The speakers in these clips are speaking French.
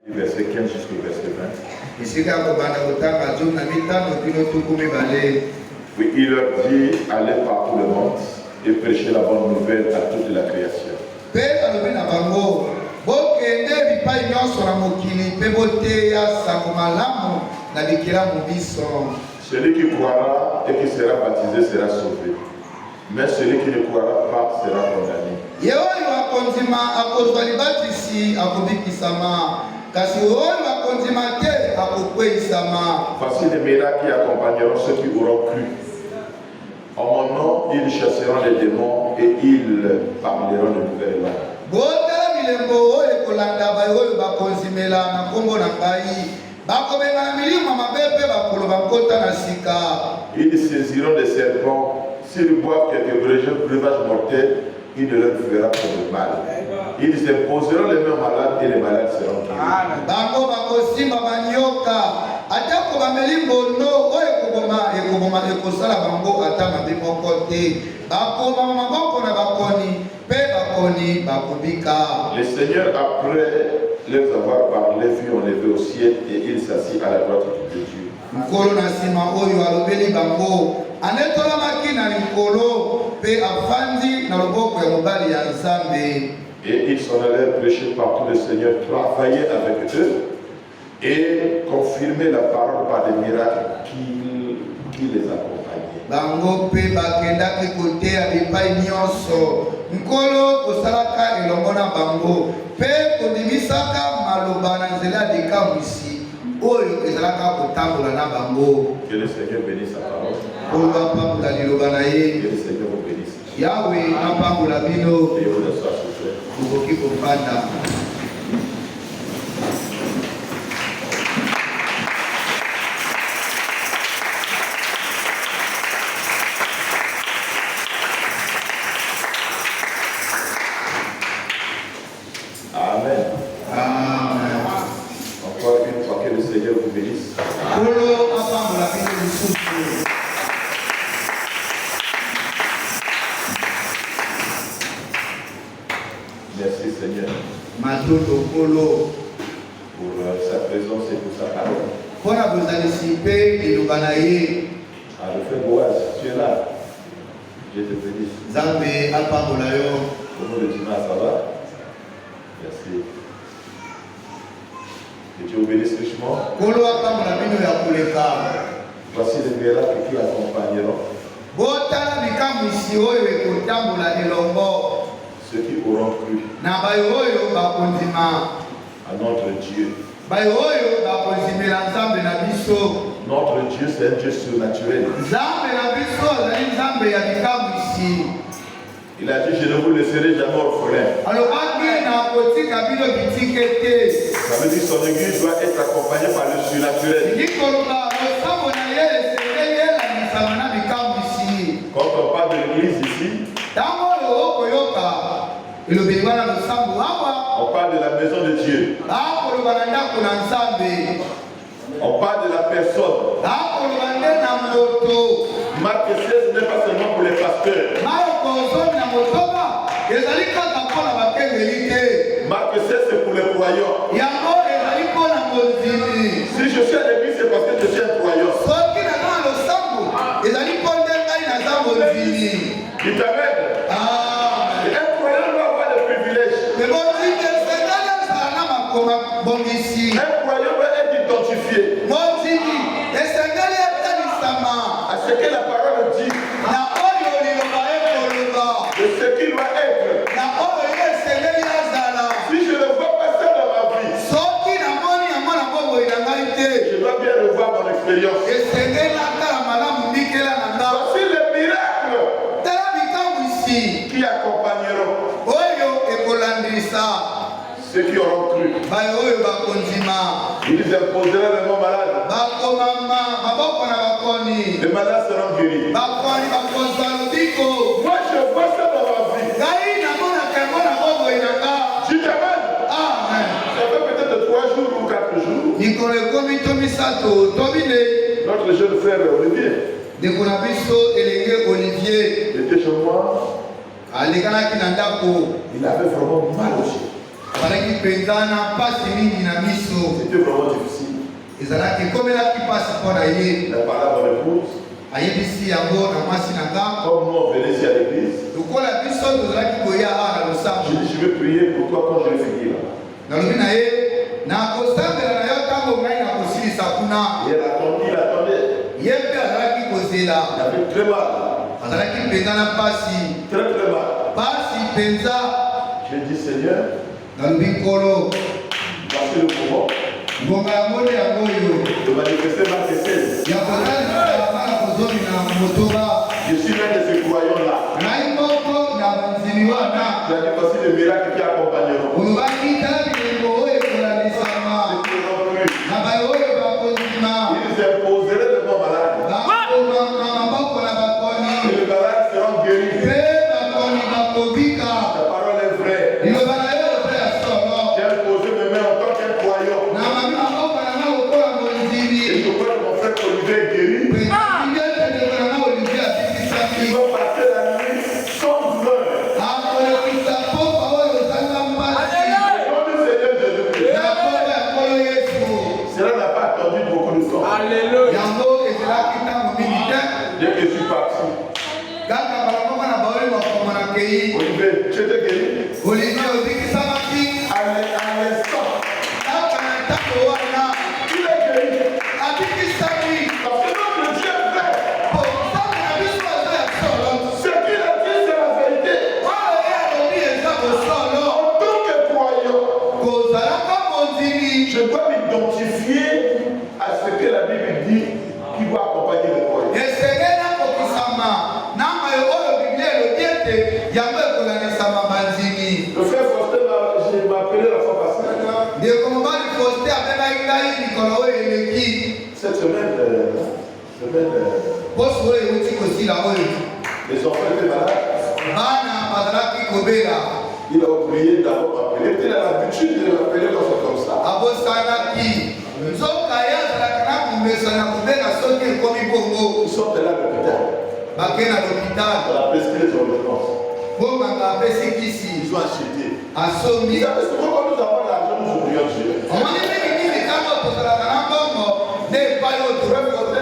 Verset 15 jusqu'au verset 20. Oui, il leur dit, allez par tout le monde et prêchez la bonne nouvelle à toute la création. Celui qui croira et qui sera baptisé sera sauvé. Mais celui qui ne croira pas sera condamné. Voici les miracles qui accompagneront ceux qui auront cru. En mon nom, ils chasseront les démons et ils parleront de nouvelles langues. Ils saisiront des serpents. S'ils boivent quelques breuvages mortels, il ne leur fera pas de mal. Ils imposeront les mains malades et les malades seront guéris. Le Seigneur, après leur avoir parlé, fut enlevé au ciel et il s'assit à la droite de Dieu. Et ils s'en allèrent prêcher partout. Le Seigneur travaillait avec eux et confirmait la parole par des miracles qui les accompagnaient. Que le Seigneur bénisse sa parole. Que le Seigneur vous bénisse. Et vous assoit s'il vous plaît. Amen. Amen. Encore une fois, que le Seigneur vous bénisse. Merci Seigneur pour sa présence et pour sa parole. Le frère Boaz, tu es là. Je te bénisse. Au nom de Dieu, ça va? Merci. Que Dieu vous bénisse richement. Voici les miracles qui accompagneront ceux qui auront cru à notre Dieu. Notre Dieu, c'est un Dieu surnaturel. Il a dit, je ne vous laisserai jamais orphelin. Ça veut dire que son église doit être accompagnée par le surnaturel. Quand on parle de l'église ici, on parle de la maison de Dieu. On parle de la personne. Marc 16 n'est pas seulement pour les pasteurs. Marc 16 c'est pour les croyants. Si je suis à l'église, c'est parce que je suis un croyant. Il t'amène. Un croyant doit avoir des privilèges. Un croyant doit être identifié à ce que la parole dit, de ce qu'il doit être. Si je ne vois pas ça dans ma vie, je dois bien revoir mon expérience. Voici les miracles qui accompagneront ceux qui auront cru. Ils imposeront les mains malades. Les malades seront guéris. Moi je vois ça dans ma vie. Tu t'amènes. Ça fait peut-être 3 jours ou 4 jours. Notre jeune frère Olivier. Il était chez moi. Il avait vraiment mal aussi. Elle parle à mon épouse. Comme nous on venait ici à l'église, j'ai dit je vais prier pour toi quand je vais finir là. Et elle attendait. Il avait très mal. Très très mal. J'ai dit Seigneur, voici le moment de manifester ma question. Je suis l'un de ces croyants-là. Tu as dit voici le miracle qui accompagneront. Ils imposeraient le mot malade. Et le malade sera guéri. La parole est vraie. J'ai imposé mes mains en tant qu'un croyant. Et je vois que mon frère Olivier est guéri. Ils vont passer la nuit sans douleur. Cela n'a pas attendu beaucoup de temps. Alléluia. Dès que je suis parti, Olivier, tu étais guéri. À l'instant, il est guéri. Parce que notre Dieu est vrai. Ce qu'il a dit, c'est la vérité. En tant que croyant, je dois m'identifier à ce que la Bible dit qui doit accompagner le croyant. Le frère Faustin m'a appelé la fois passée. Cette semaine, les enfants étaient malades. Il a oublié d'abord m'appeler. Il a l'habitude de m'appeler quand c'est comme ça. Ils sortent de là à l'hôpital. On a prescrit les ordonnances. Ils ont acheté. Ils avaient souvent quand nous avons l'argent, nous oublions Dieu.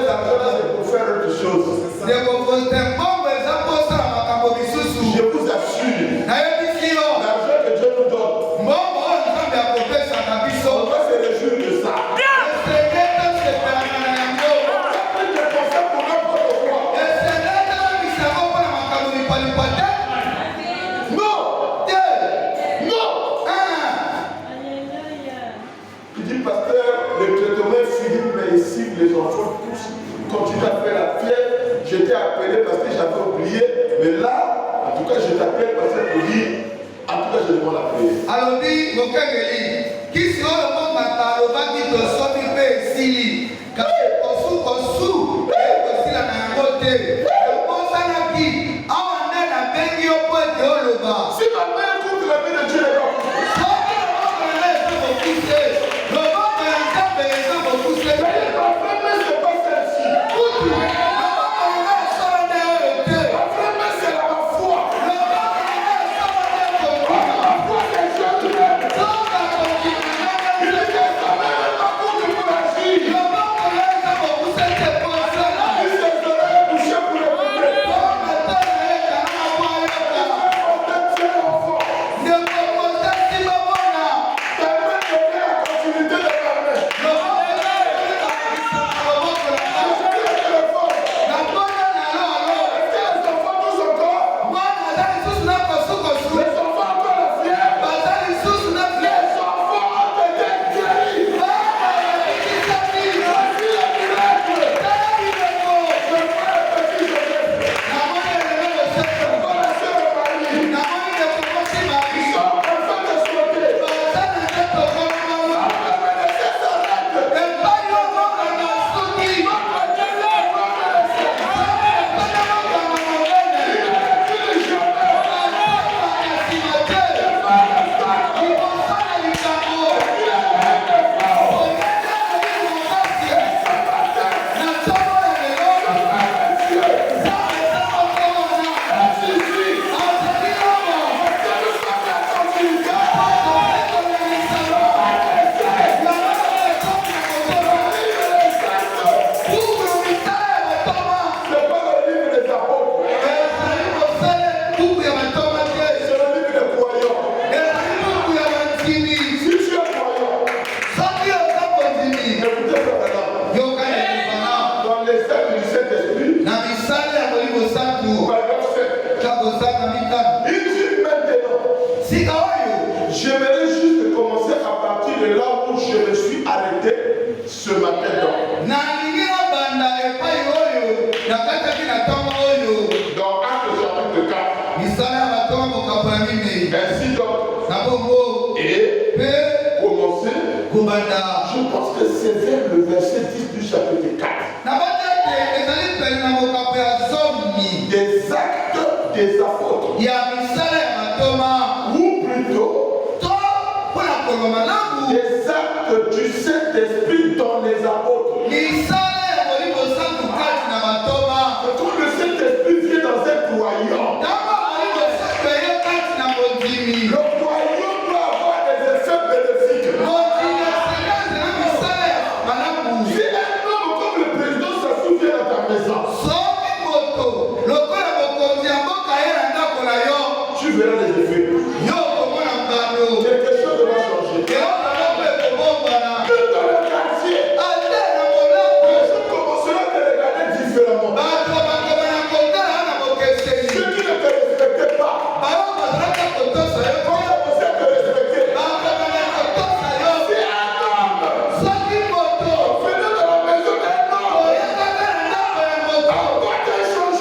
L'argent c'est pour faire autre chose. Je vous assure, l'argent que Dieu nous donne, on va se réjouir de ça. Les enfants tous continuent à faire la fièvre. J'étais appelé parce que j'avais oublié. Mais là, en tout cas, je t'appelle parce que pour dire, en tout cas, je demande la prière. Alors, dit, mon frère, qui sera le monde maintenant, qui te sauve, il fait ici. Car c'est aussi la même côté. Si ma mère écoute la vie de Dieu, elle va me suis arrêté ce matin dans Actes chapitre 4. Ainsi donc, et commencer, je pense que c'est vers le verset 10 du chapitre 4. Des actes des apôtres. Ou plutôt, des actes du Saint-Esprit dans les apôtres. Quand le Saint-Esprit vient dans un croyant, le croyant doit avoir des effets bénéfiques. Si un homme comme le président Sassou vient dans ta maison, tu verras les effets. Quelque chose va changer. Dans le quartier, les gens commenceront à te regarder différemment. Ceux qui ne te respectaient pas, vont commencer à te respecter. Si un homme venait dans la maison d'un homme, apporte un changement. Si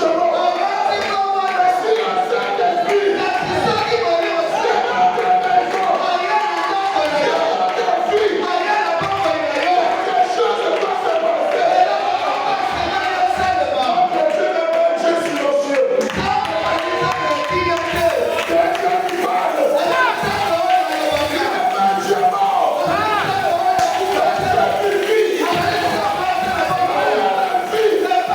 le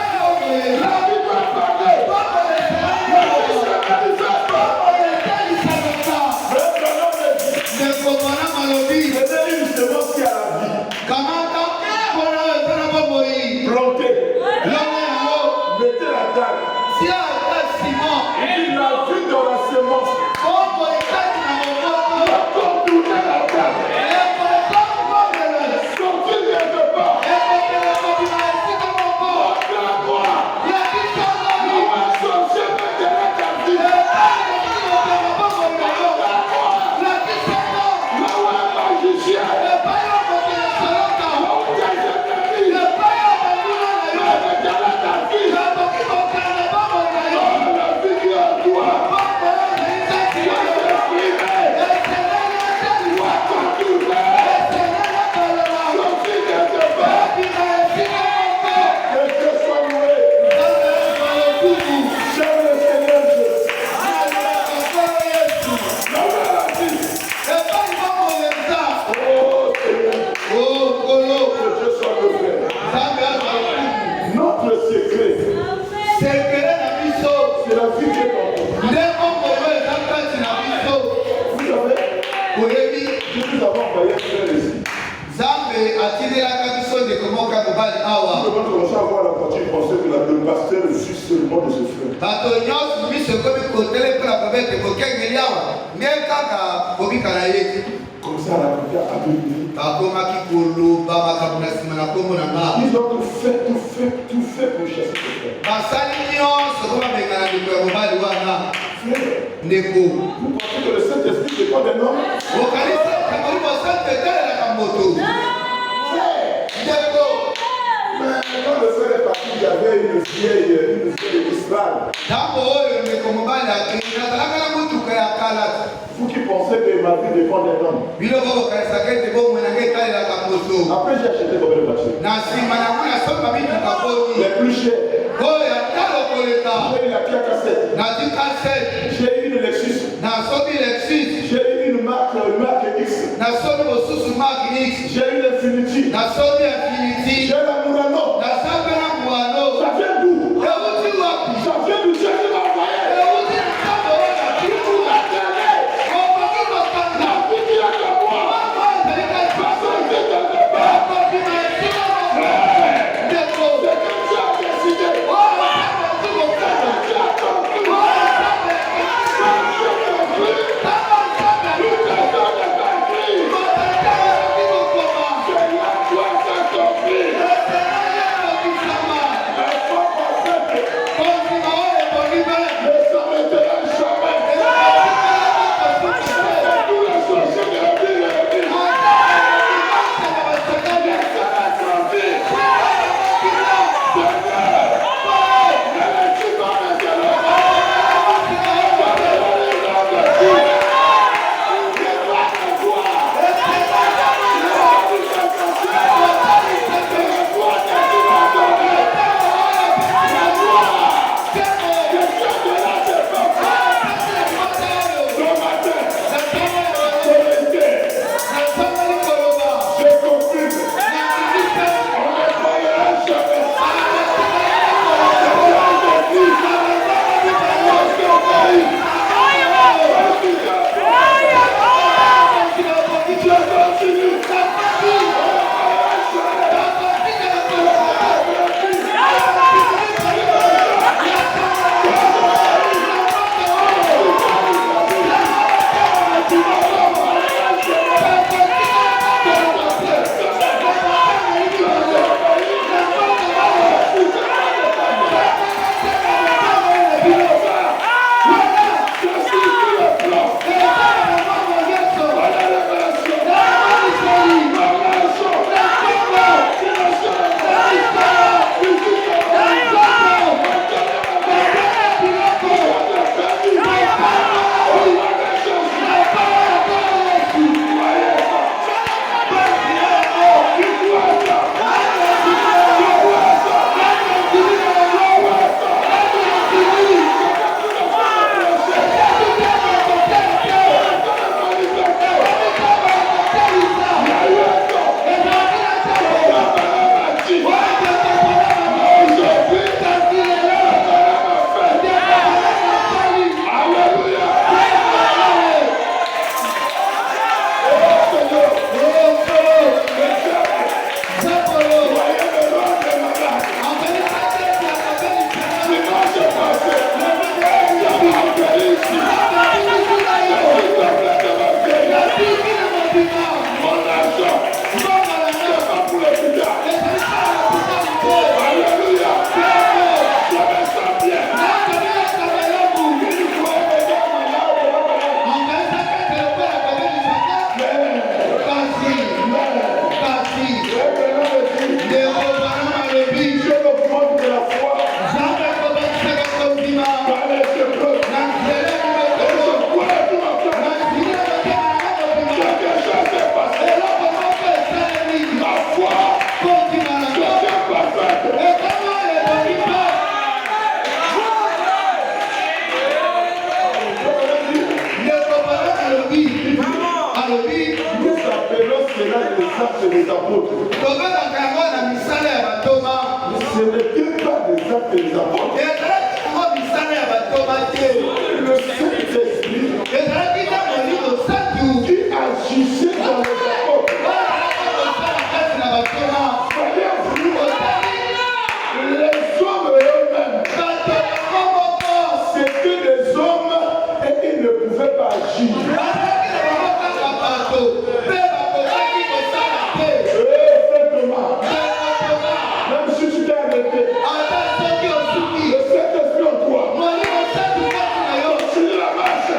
Saint-Esprit vient dans ta maison, ils ont tout fait pour chasser ce frère. Vous pensez que le Saint-Esprit dépend d'un homme? Mais quand le frère est parti, il y avait une vieille Israël. Vous qui pensez que ma vie dépend d'un homme. Après j'ai acheté combien de voitures? Les plus chers. J'ai eu la Kia cassette. J'ai eu une Lexus. J'ai eu une marque X. J'ai eu l'Infinity. J'ai la Murano. Ça vient d'où? Ça vient du Dieu qui m'a envoyé. La vie qui est de moi. Personne ne te fait pas. C'est comme tu as décidé. Tout est dans le des apôtres. Ce n'était pas des actes des apôtres. Le Saint-Esprit qui agissait dans les apôtres. Les hommes eux-mêmes, c'était des hommes et ils ne pouvaient pas agir. Même si tu t'es arrêté, le Saint-Esprit en toi, continue la marche.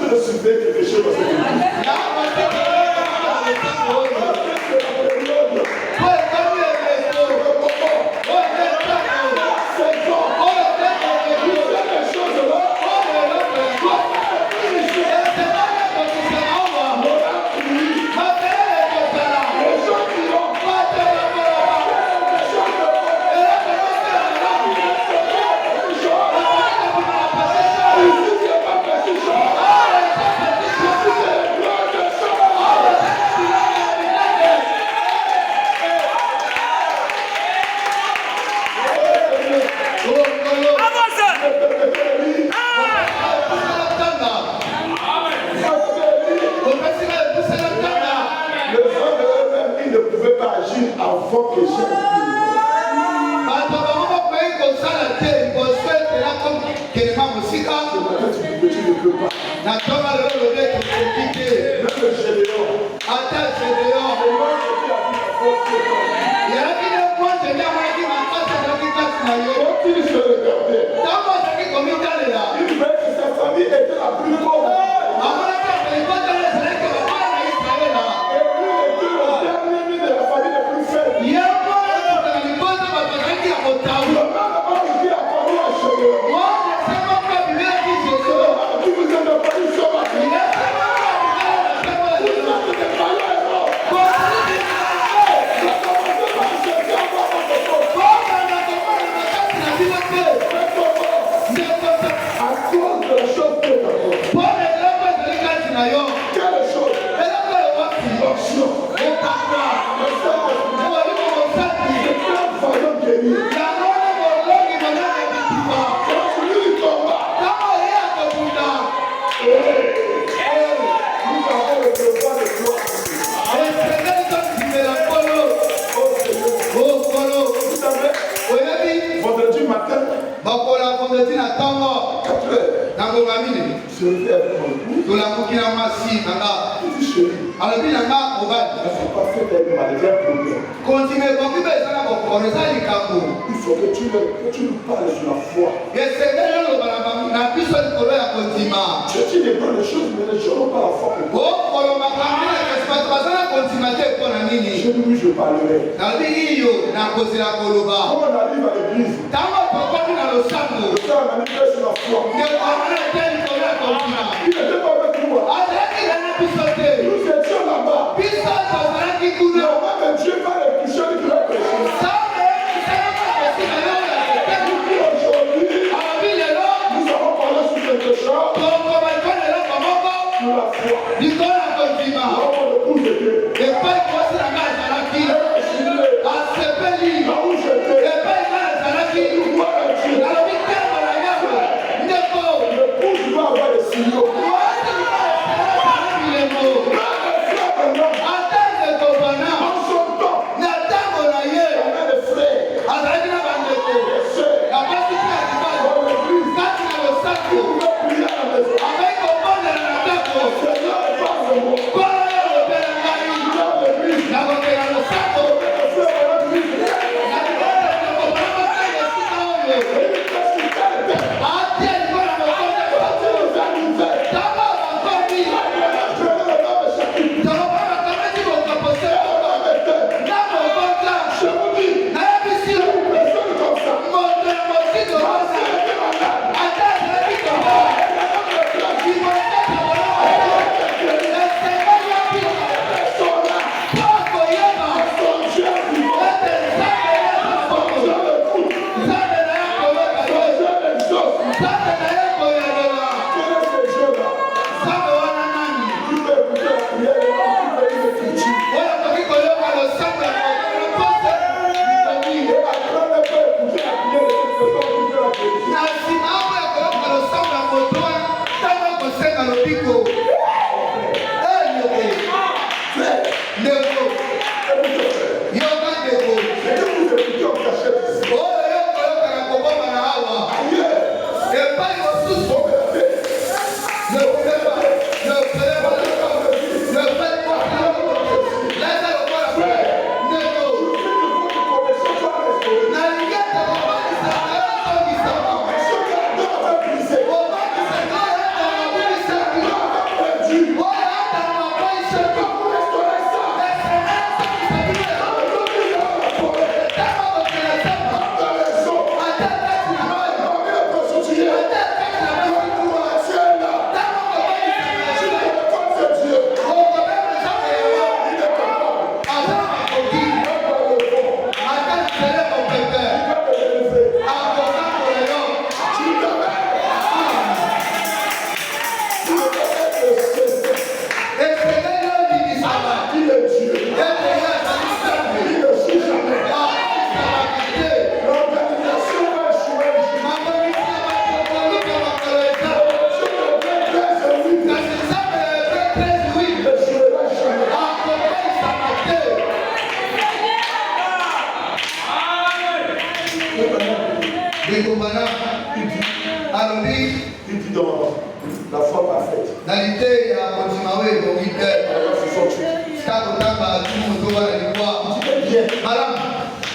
train de surveiller quelque chose dans cette église. Avant que j'aie Attends,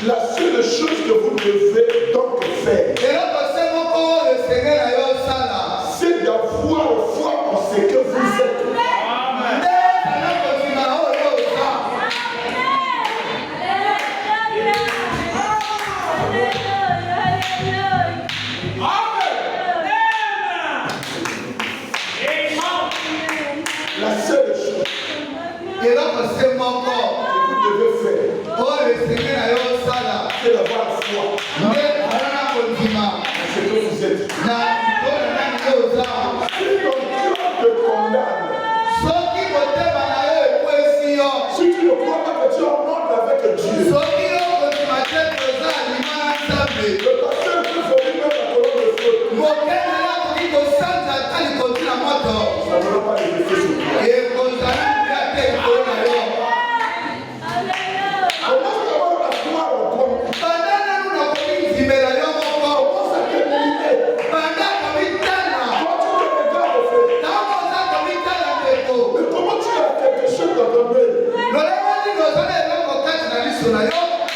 La seule chose que vous devez donc faire, c'est d'avoir foi en ce que vous êtes. La seule chose que vous devez faire, c'est d'avoir foi en ce que vous êtes. Si ton cœur te condamne, si tu ne crois pas que tu es en monde avec Dieu, le pasteur peut faire même la colonne de feu. Ça ne va pas les effets sur toi. Commence d'abord à croire en toi. Commence à t'éliminer. Quand tu te regardes au fait, mais comment tu as quelque chose dans ton œil?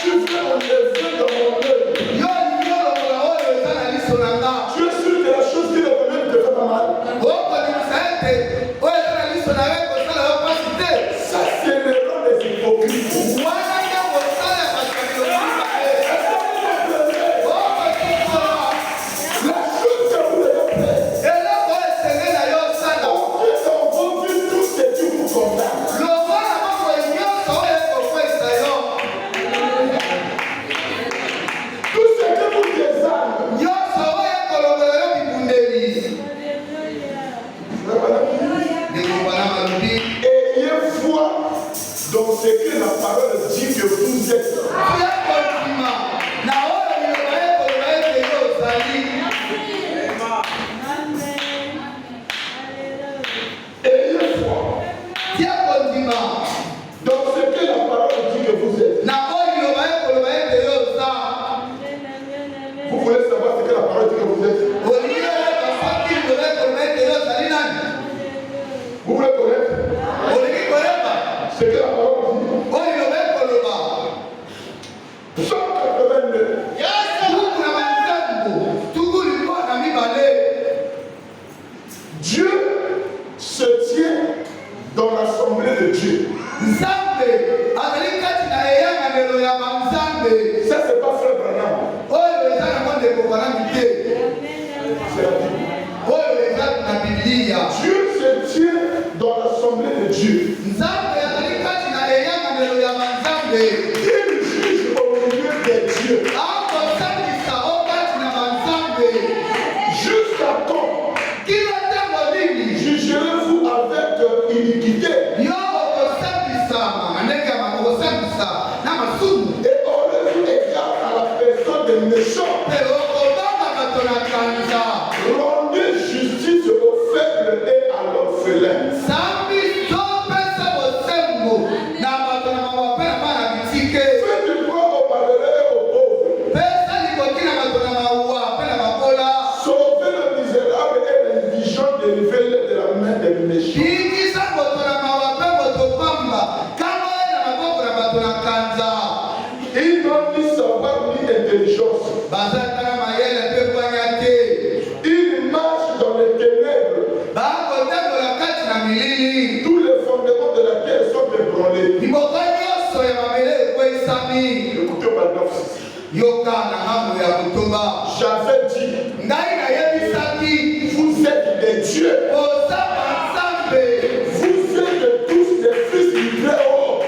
Tu fais mon effet dans mon œil. Tu es sûr que la chose qui est dans ton œil te fait pas mal? Ça, c'est l'erreur des hypocrites. La chose que vous devez faire, on dit tout ce qui vous condamne. Tout ce que vous désarme. Ayez foi dans ce que la parole dit que vous êtes. Ayez foi dans ce que la parole dit que vous êtes. Vous voulez savoir ce que la parole dit que vous êtes? Vous voulez connaître ce que la parole dit? Psaume 82. Dieu se tient dans l'assemblée de Dieu. Ça, c'est pas frère Branham. C'est la Bible. Dieu se tient dans l'assemblée de Dieu. Il juge au milieu des dieux. Jusqu'à quand jugerez-vous avec iniquité? Et aurez-vous égard à la personne des méchants? Rendez justice aux faibles et à l'orphelin. Faites du droit aux malheureux et aux pauvres. Sauvez le misérable et l'indigent, délivrez-le de la main des méchants. Ils n'ont ni savoir ni intelligence. Ils marchent dans les ténèbres. Tous les fondements de la terre sont ébranlés. Écoutez au paragraphe 6. J'avais dit, vous êtes des dieux. Vous êtes tous des fils du Très-Haut.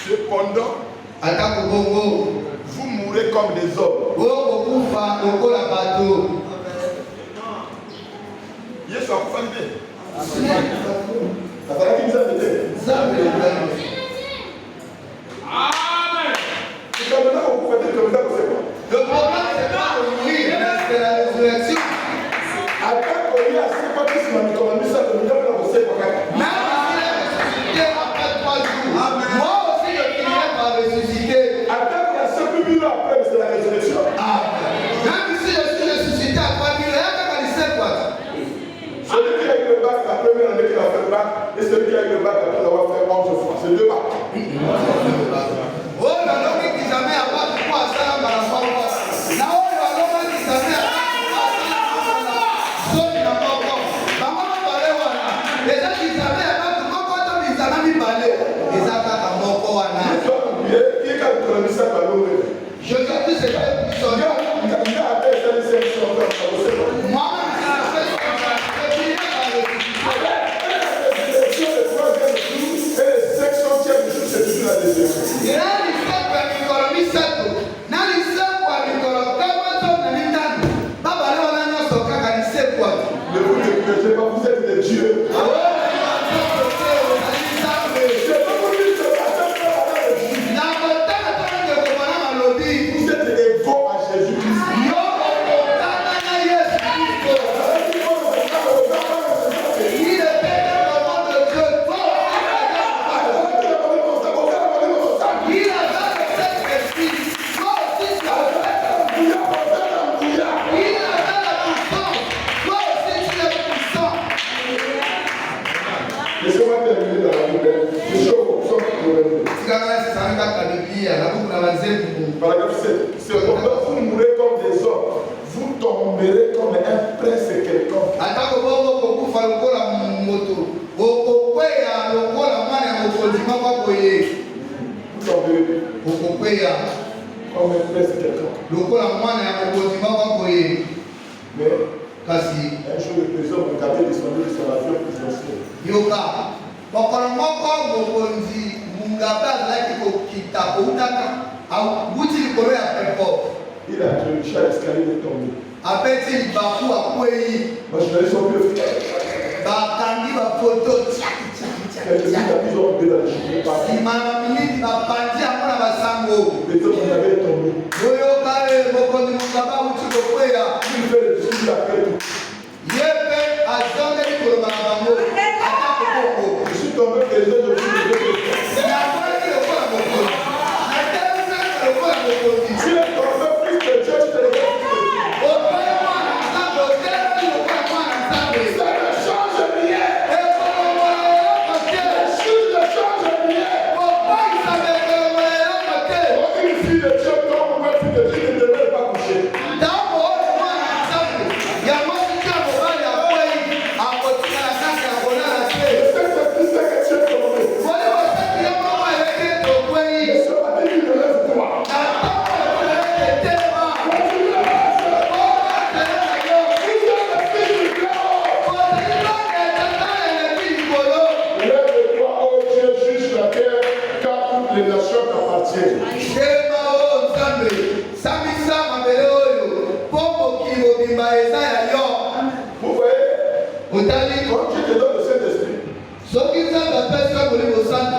Cependant, vous mourrez comme des hommes. Yesu akufanya nini? Ataka kimzambe. Zambe. Amen. Tukamenda kukufatia tukamenda kusema. Le problème c'est pas de mourir, mais c'est la résurrection. Ataka il y a c'est pas qui m'a commandé ça de venir pour kusema kaka. Même si la ressuscité après 3 jours. Amen. Moi aussi je finirai par ressusciter. Ataka il y a 5 minutes après c'est la résurrection. Même si je suis ressuscité après 3 minutes, ataka il sait quoi? Celui qui a eu le bac la première année qu'il a fait le bac et celui qui a eu le bac après l'avoir fait 11 fois, c'est 2 bacs. Oh, la langue qui jamais a pas de quoi ça là dans la forme. Là où la langue qui jamais a pas de quoi ça là dans la forme. Maman m'a parlé voilà. Les gens qui jamais a pas de quoi quand ils jamais mis parler. Et ça quand à mon corps là. Il est quand on a mis ça par l'eau. Je dis que c'est pas une question. Il a appelé ça les sections. Moi vous êtes des dieux. Vous êtes égaux à Jésus-Christ. Paragraphe 7. Cependant, vous mourrez comme des hommes, vous tomberez comme un prince quelconque. Vous tomberez comme un prince quelconque. Mais un jour, le président m'a gardé descendu de son avion présidentiel. Il a trébuché à l'escalier, il est tombé. Moi, je l'ai sorti le frère. Quelques minutes après, ils ont enlevé dans les cheveux. Il avait tombé. Il fait le discours après tout. Je suis tombé président de tout. Si le tombé fils de Dieu, tu te réveilles. Ça ne change rien. Les choses ne changent rien. Une fille de Dieu tombe, une fille de Dieu ne devrait pas coucher.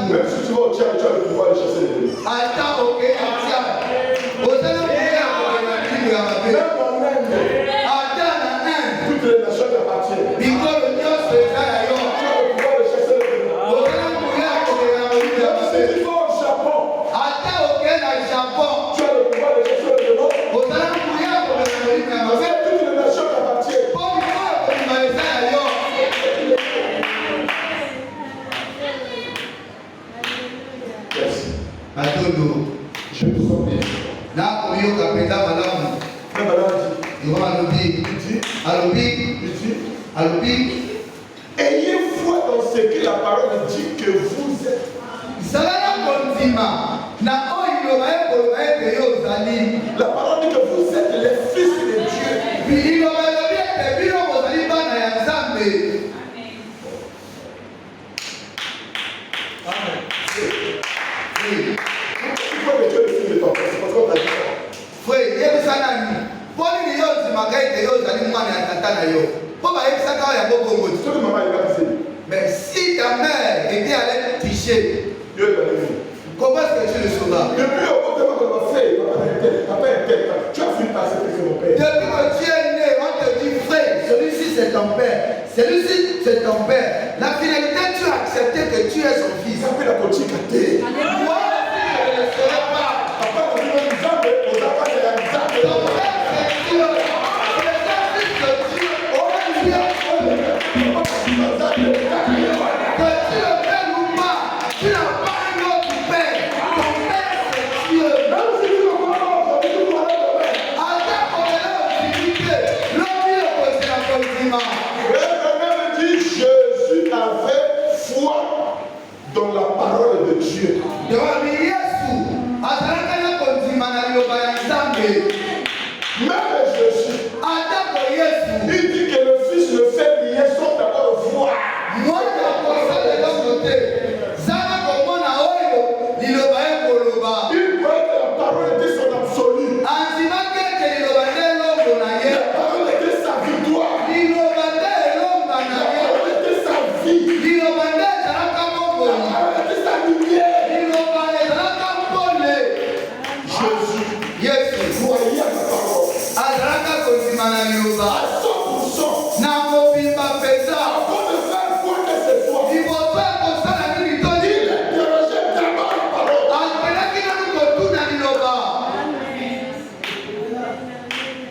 Même si tu vas au Tchad, tu as le pouvoir de chasser les démons. Même en Inde, toutes les nations t'appartiennent. Tu as le pouvoir de chasser les démons. Même si tu vas au Japon, tu as le pouvoir de chasser les démons. Avec toutes les nations t'appartiennent. Je me sens bien. Ayez foi dans ce que la parole dit que vous êtes. La parole dit que vous êtes les fils de Dieu. Pourquoi que tu es le fils de ton père? C'est parce qu'on t'a dit ça. Mais si ta mère était allée tricher, comment est-ce que tu le sauras? Depuis que tu es né, on te dit frère, celui-ci c'est ton père, celui-ci c'est ton père. La finalité, tu as accepté que tu es son fils. Ça fait la politique à terre. Moi, je ne le saurais pas. Papa, on dit même jamais, on n'a pas de la misère. Ton père, c'est Dieu. C'est le fils de Dieu. On va dire que tu le fais ou pas, tu n'as pas un autre père. Ton père, c'est Dieu. Même si tu le vois, on dit que tu vas aller demain. Attends qu'on est là en difficulté. L'homme, il est posé un compliment. Même dit Jésus avait foi dans la parole de Dieu. Même Jésus, il dit que le Fils le fait liaison d'abord foi. Il croit que la parole était son absolu. La parole était sa victoire. La parole était sa vie. La parole était sa lumière. Jésus croyait à la parole. À 100%. Avant de faire quoi que ce soit, il interrogeait d'abord la parole.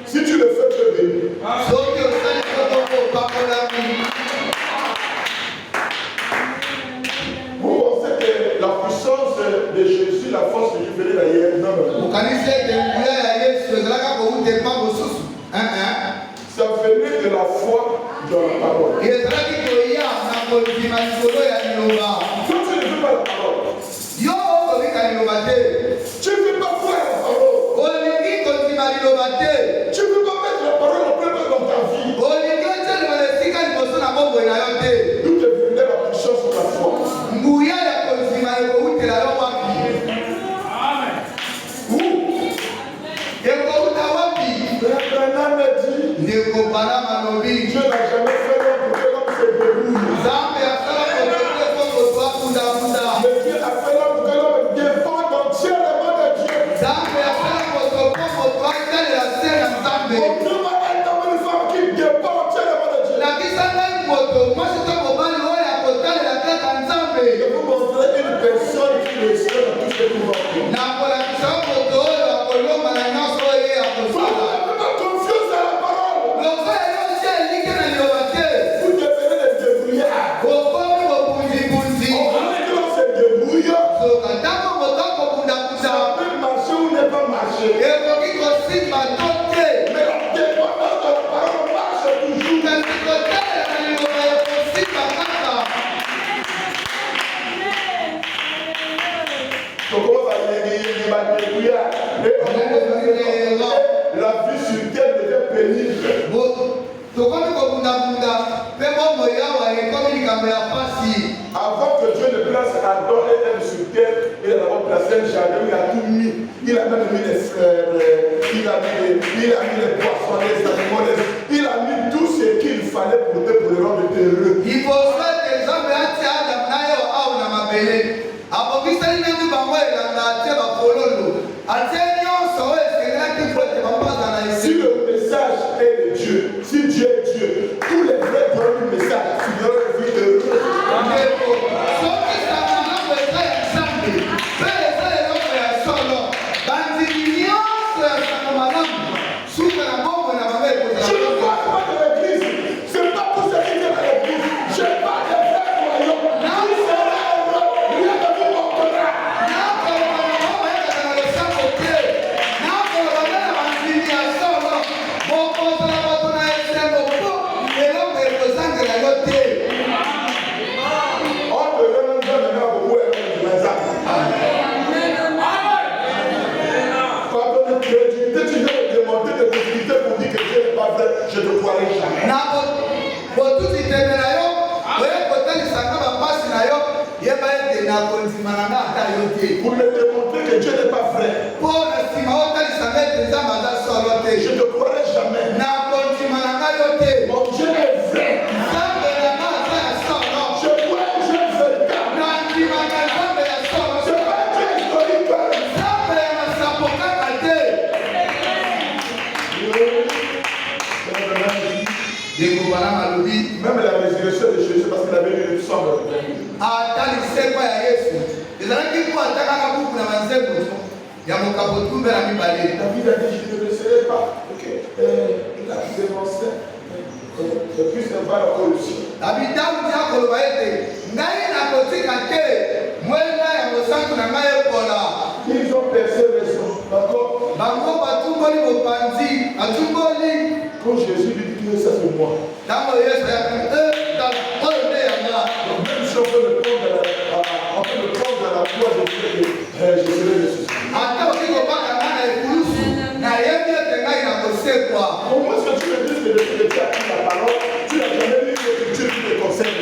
Si tu le fais, tu es béni. Vous pensez que la puissance de Jésus, la force que je faisais d'ailleurs, non. Ça venait de la foi dans la parole. Toi, tu ne veux pas la parole. Tu ne veux pas voir la parole. Tu ne veux pas mettre la parole en plein dans ta vie. D'où te venait la puissance de la foi. Abraham a dit, Dieu n'a jamais fait l'homme pour que l'homme se débrouille. Mais Dieu a fait l'homme pour que l'homme dépende entièrement de Dieu. Autrement, un homme et une femme qui dépendent entièrement de Dieu. Je vais vous montrer une personne qui le sait dans tout ce que nous voyons. Confiance à la parole. Vous devenez des débrouillards. On se débrouille. Ça peut marcher ou ne pas marcher. Mais la dépendance de la parole marche toujours. Donc comment va les débrouillards? La vie sur terre devient pénible. Avant que Dieu ne place Adam et Ève sur terre, il a d'abord placé un jardin, il a tout mis. Il a même mis les fleurs, il a mis les poissons, les animaux, il a mis tout ce qu'il fallait pour le rendre heureux. Si le message est de Dieu, si Dieu est Dieu, tous les vrais donnent le message, tu auras une vie heureuse. Je ne parle pas de l'église, c'est pas pour ce qui est dans l'église, je parle des vrais croyants. Qui sera heureux, rien ne vous manquera. Je ne croirai jamais. Pour me démontrer que Dieu n'est pas vrai. Je ne croirai jamais. Mon Dieu est Même la résurrection de Jésus, parce qu'il avait eu le sang de David a dit, je ne le serai pas. Ok. Il a dénoncé. Le plus sympa la corruption. Ils ont percé les sons. D'accord. Quand Jésus lui dit que ça c'est moi. Donc même si on peut le prendre dans la foi, je dirais que je serai ressuscité. Comment est-ce que tu me dis que tu as appris la parole, tu n'as jamais lu l'écriture qui te concerne?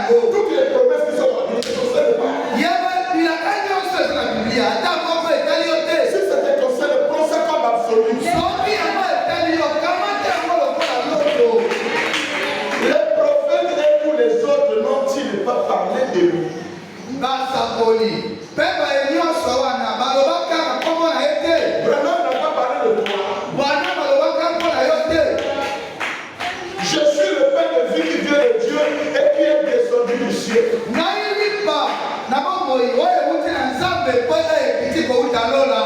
Toutes les promesses qui sont dans la Bible ne te concernent pas. Si ça te concerne, prends ça comme absolu. Les prophètes et tous les autres n'ont-ils pas parlé de lui? Branham n'a pas parlé de toi. Je suis le pain de vie qui vient de Dieu et qui est descendu du ciel.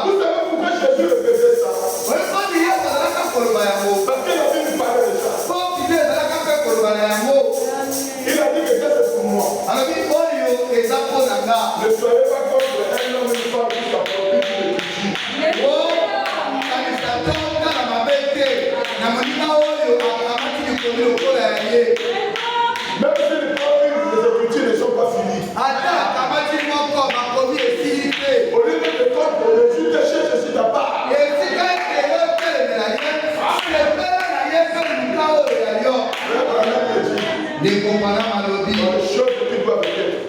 Vous savez pourquoi Jésus le faisait ça? Parce que la Bible parlait de ça. Il a dit que ça c'est pour moi. Ne soyez pas contre un homme et une femme qui s'approprient de l'écriture. Même si les écritures ne sont pas finies. Au lieu de te contre, Jésus te cherche sur ta part. Les choses qui doivent être.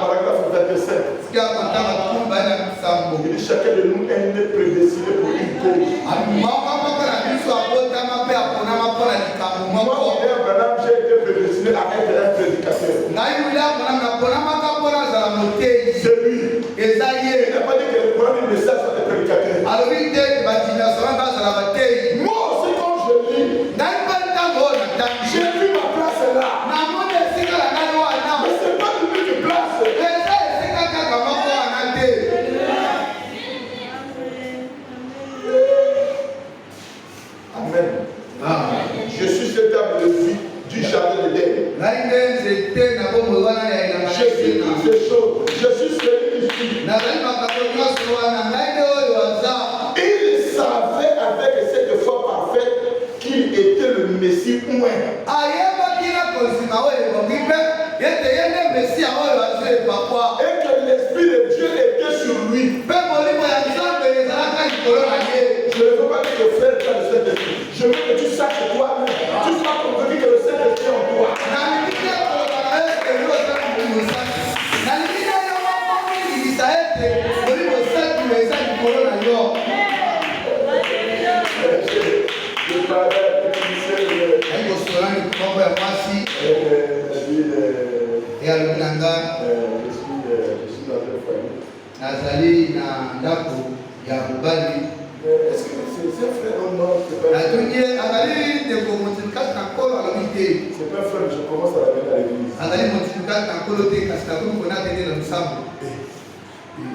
Paragraphe 27. Il dit chacun de nous est né prédestiné pour une cause. Moi, j'ai été prédestiné à être un prédicateur. C'est lui. Il n'a pas dit que le Coran est le message sur les prédicateurs. Moi aussi, quand je lis, j'ai vu ma place là. Mais c'est pas lui qui place. Amen. Je suis cette table de vie du jardin de Dieu. Je suis toutes ces choses. Je suis celui qui suit. Il savait avec cette foi parfaite qu'il était le Messie oint. Et que l'Esprit de Dieu était sur lui. Je ne veux pas que le frère soit le Saint-Esprit. Je veux que tu saches toi-même. Tu sois convaincu que le Saint-Esprit est en toi. Je parlais avec le ministère est-ce que c'est un frère ou non? C'est pas un frère, je commence à la venir à l'église.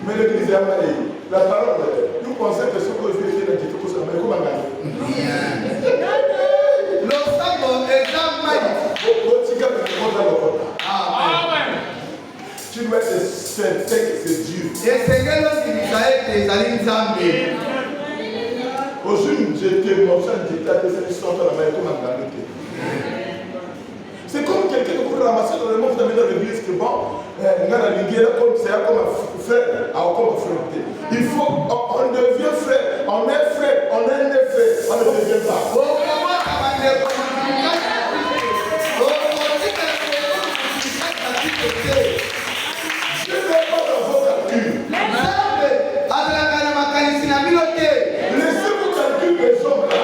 Mais l'église est amalée. La parole, nous pensons que ce que je vais dire, c'est tout ça. Mais comment gagner? Tu dois être certain que c'est Dieu. Aujourd'hui, j'étais mort, j'étais à des émissions dans la main, comme un gagné. C'est comme quelqu'un qui peut ramasser dans le monde dans l'église que bon, on a la ligue comme c'est comme un frère, comme un frère. Il faut, on devient frère, on est frère, on est né frère, on ne devient pas. Je ne vais pas dans vos calculs. Laissez-vous calculer les hommes là.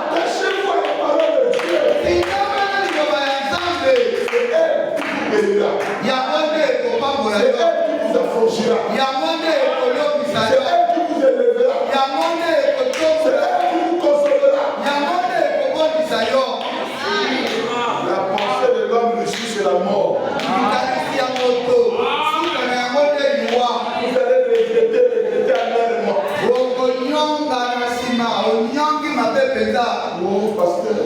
Attachez-vous à la parole de Dieu. C'est elle. bénira. C'est elle qui vous affranchira. C'est elle qui vous élèvera. C'est elle qui vous consolera. La pensée de l'homme reçu, c'est la mort. Vous allez regretter amèrement. Oh, pasteur.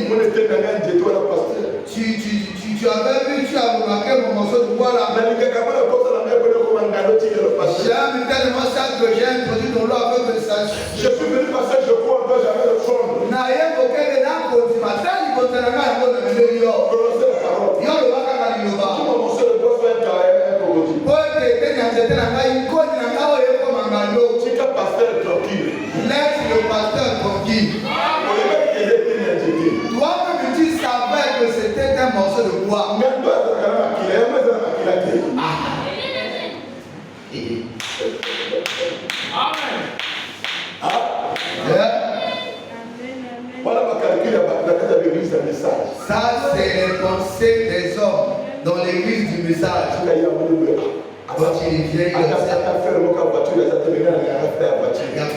On était dans un détour là, pasteur. Tu avais vu, tu as remarqué mon morceau de bois là. J'ai tellement ça que j'ai introduit dans l'eau avec le sachet. Je suis venu parce que je crois encore j'avais le fond. Commencez la parole. Laisse le pasteur tranquille. Toi-même tu savais que c'était un morceau de bois. Voilà ma calcul à la l'église d'un message. Ça, c'est les pensées des hommes dans l'église du message. Quand il vient, il n'y a pas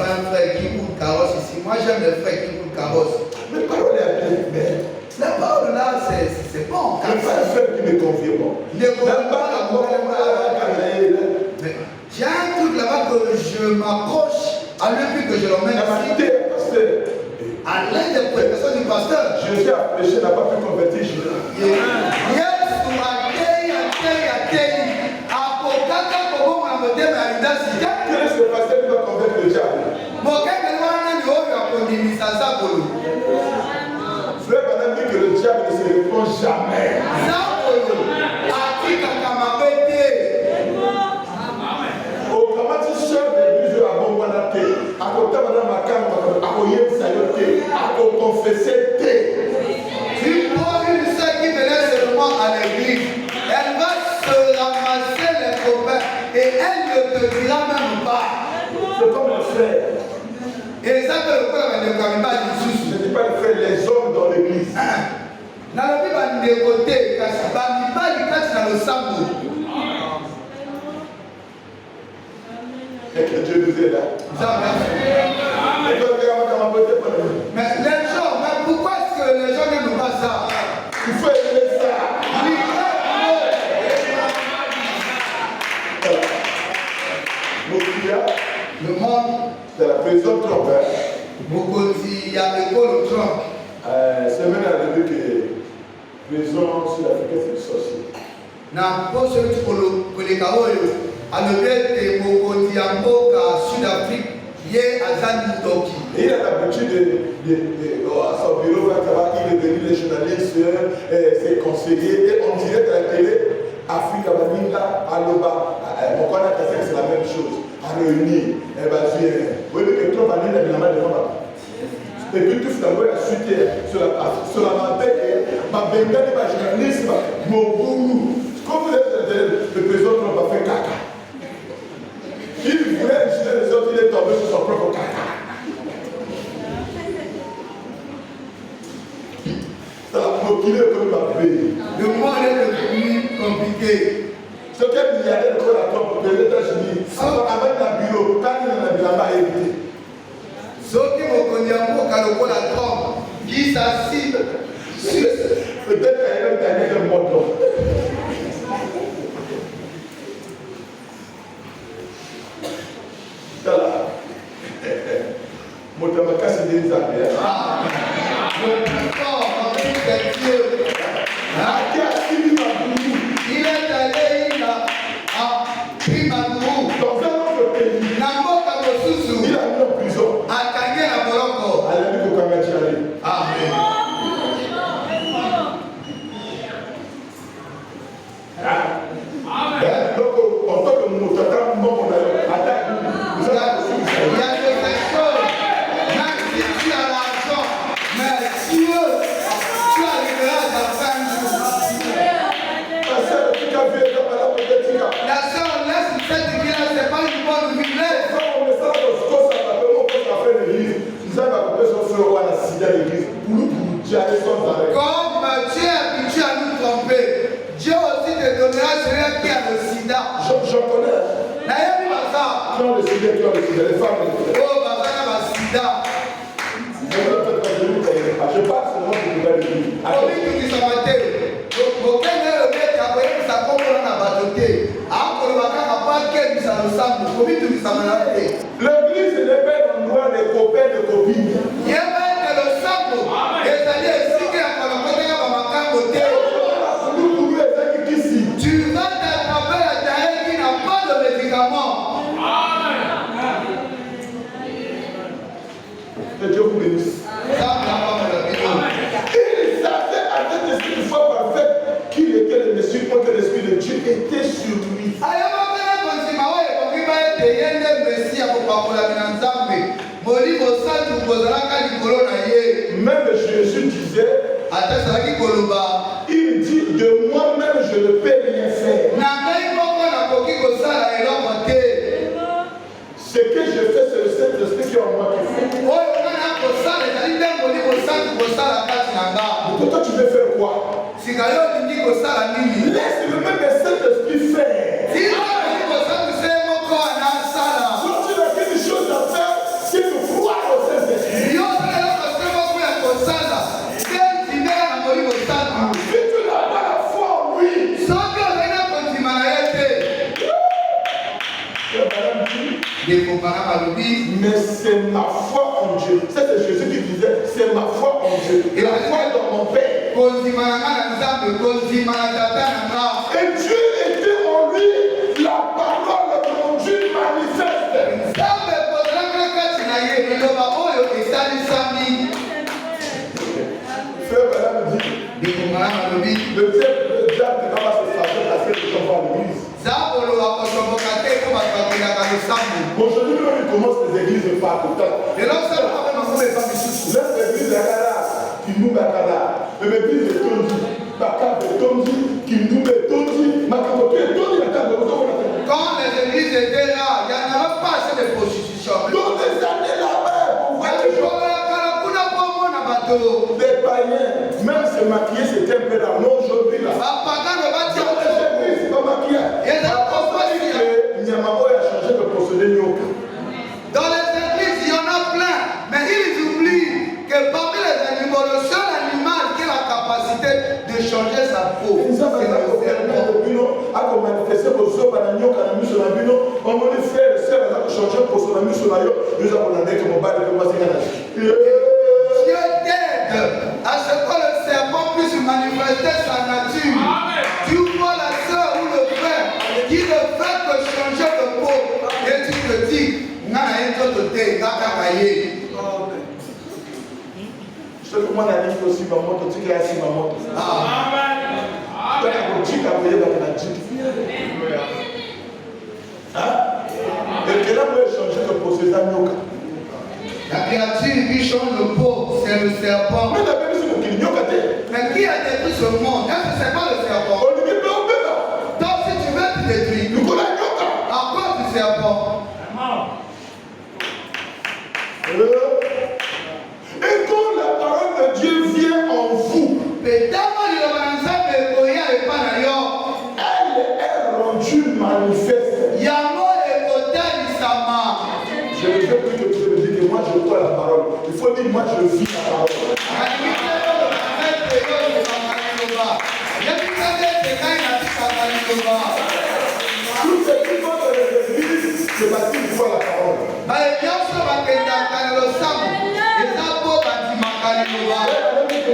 un frère qui roule carrosse ici. Moi, j'aime les frères qui roulent carrosse. Mais parole est bien. La parole là, c'est bon. C'est pas le frère qui me convient. J'ai un truc là-bas que je m'accroche à lui puis que je l'emmène ici. À l'interprétation du pasteur. Jésus a péché, n'a pas pu convertir Jésus. Quel est ce pasteur qui va convaincre le diable? Frère Madame dit que le diable ne se répond jamais. Au comment tu sors d'église à Bonguanate, à côté de Madame Makam, à Koyem Sayote, à confesser thé. Tu prends une soeur qui venait seulement à l'église, elle va se ramasser les copains et elle ne te dira même pas. C'est comme le frère. Et ça que le frère ne connaît pas du tout. Je ne dis pas le frère, les hommes dans l'église. Dans le Bible, on est côté, parce que dans le sambo. Et que Dieu nous aide là. Mais les gens, mais pourquoi est-ce que les gens n'aiment pas ça? Il faut aimer ça. Le monde, c'est la présidente Trump. beaucoup il y a l'école Trump. C'est même à dire que président sud-africain c'est le sorcier. Na poso wetu koleka oyo alobete mokonzi ya mboka Sud-Afrique ye azali ndoki. Et il a l'habitude à son bureau, il est venu les journalistes, ses conseillers, et on dirait que la télé, Afrique Abaninga, Aloba, on connaît que c'est la même chose, à réunir, oui, mais que trop Abaninga, il a mal de moi. Et puis tout finalement, il a chuté sur la matin, ma bengale, ma journaliste, mon gourou. Comme vous êtes le président Trump a fait caca. Il voulait insulter les autres, il est tombé sur son propre caca. Ça l'a procuré comme ma vie. Le monde est devenu compliqué. Ce qu'un milliardaire de la Trump aux États-Unis, avec un bureau, quand il n'a pas évité. Ce qui me connaît beaucoup à la Trump, qui s'assied sur. Peut-être qu'il y a un gagné le monde. Voilà. Mon tamaka, c'est des amis. Il est allé à Primagourou. Dans un autre pays, il a mis en prison. À Kanye à Morocco. Amen. Donc, en tant que nous t'attendons, on a attaque. Il y a des choses, même si tu as l'argent, mais Dieu, tu arriveras à ta fin un jour. La soeur, laisse cette vie-là, c'est pas une bonne vie. Comme Dieu est habitué à nous tromper, Je connais. nayebi baza Qui ont le sida, qui ont le sida, les femmes. oyo baza na basida Je parle seulement du nouvelle église. komitukisama te kokende lobeti akoyebisa kombola na bato te akoloba kaka po akebisa losambo komitukisama na te L'église n'est pas un endroit de copains, de copines. yeba ete losambo ezali esika ya kolokoteka bamakambo te tu vas t'attraper la taille qui n'a pas de médicament. Que Dieu vous bénisse. Il savait à cet esprit une fois parfait qu'il était le Messie, que l'esprit de Dieu était sur lui. Même Jésus disait, il dit de moi-même je ne peux rien faire. Ce que je fais, c'est le Saint-Esprit qui est en moi qui fait. Pour toi, tu veux faire quoi? Laisse le même Saint-Esprit faire. Quand tu n'as qu'une chose à faire, c'est de croire au Saint-Esprit. Si tu n'as pas la foi en lui, mais c'est ma foi en Dieu. Ça, c'est Jésus qui disait, c'est ma foi en Dieu. Et la foi dans mon Père. Et Dieu était en lui, la parole rendue manifeste. Frère Madame dit, le diable ne va pas se fâcher parce que les gens vont à l'église. Aujourd'hui, nous, il commence les églises par tout le temps. L'église de Kala, qui nous met Kala. L'église de Tondi, Baka de Tondi, qui nous met Tondi, Makamoto et Tondi, la table de Tondi. Quand les églises étaient là, il n'y en avait pas assez de prostitution. Dans des années là-bas, on voit les gens. Des païens, même se maquiller, c'était un peu là. Non, aujourd'hui là. Dans les églises, pas maquillé. Nyamabo a changé de procédé nyoka. Dans les églises, il y en a plein. Mais ils oublient que parmi les animaux, le seul animal qui a la capacité de changer sa peau, c'est le serpent. A manifesté pour ceux qui ont nyoka na miso na bino, on me dit frère et sœur, on a changé pour ceux na miso na yo, nous avons la nec mon bail de Masingana. Dieu t'aide à ce que le serpent puisse manifester sa nature. Amen. Tu vois la sœur ou le frère qui ne fait que changer de peau et tu te dis, je sais que moi, je suis aussi ma moto, tu es assis ma moto. Amen. Et que là, moi, changer de peau, c'est un nyoka. La créature qui change de peau, c'est le serpent. Mais la même chose qu'il nyoka. Mais qui a détruit ce monde? Est-ce que ce n'est pas le serpent? Donc si tu veux te détruire, à cause du serpent. Et quand la parole de Dieu vient en vous, elle est rendue manifeste. Je ne veux plus que tu me dises que moi je crois la parole. Il faut dire moi je vis la parole. Tout ce qui va dans les églises, c'est parce qu'il faut la parole.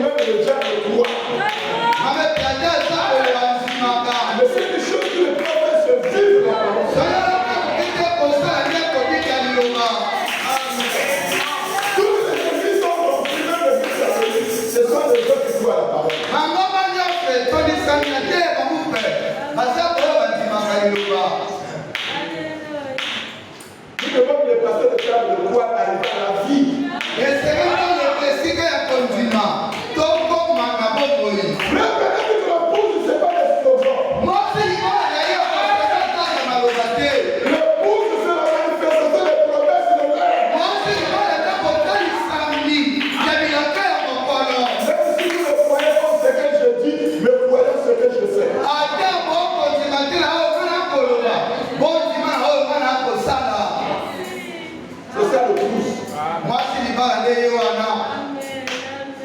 Même le diable croit. Mais c'est des choses que le prophète se vivent la parole. Toutes les églises sont doctrinées, ce sont des gens qui croient la parole. Nous devons les passer de table de quoi arriver à la vie.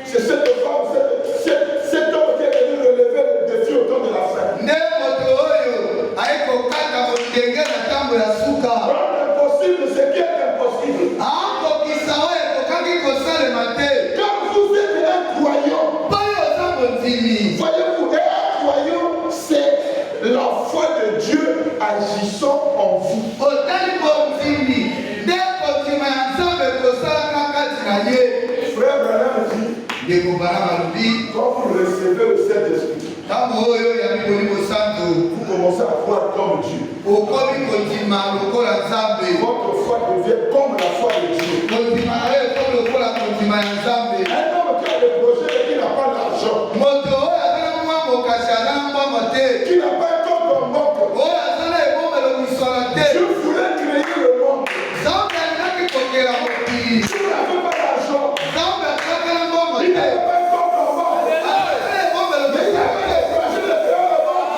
C'est cette femme, cet homme qui est venu relever le défi au temps de la fin. Rendre impossible ce qui est impossible. Quand vous êtes un croyant, voyez-vous, un croyant, c'est la foi de Dieu agissant en vous. Frère Branham dit, quand vous recevez le Saint-Esprit, vous commencez à voir comme Dieu. Votre foi devient comme la foi de Dieu. Un homme qui a le projet et qui n'a pas d'argent, qui n'a pas un compte en banque, Dieu voulait créer le monde. Dieu n'avait pas d'argent. Il n'avait pas un compte en banque. Mais il avait le projet de créer le monde.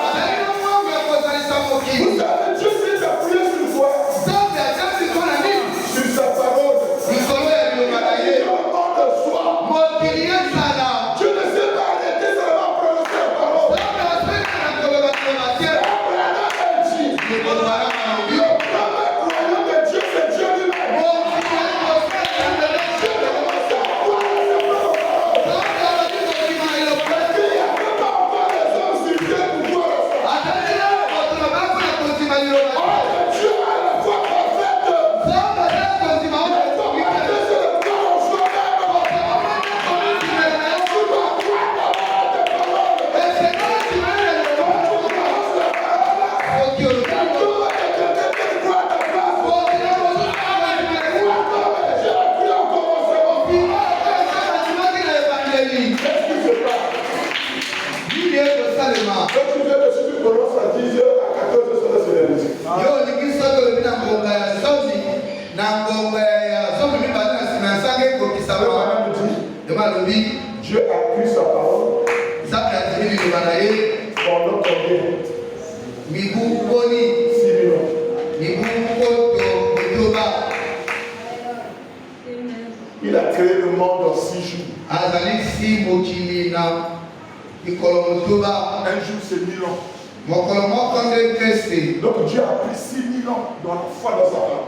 Vous savez, Dieu s'est appuyé sur quoi? Sur sa parole. Il dit au nom de soi. Dieu ne s'est pas arrêté seulement à prononcer la parole. Dieu a pris sa parole pendant combien? 6 000 ans. Il a créé le monde en 6 jours. Un jour c'est 1000 ans. Donc Dieu a pris 6 000 ans dans la foi dans sa parole.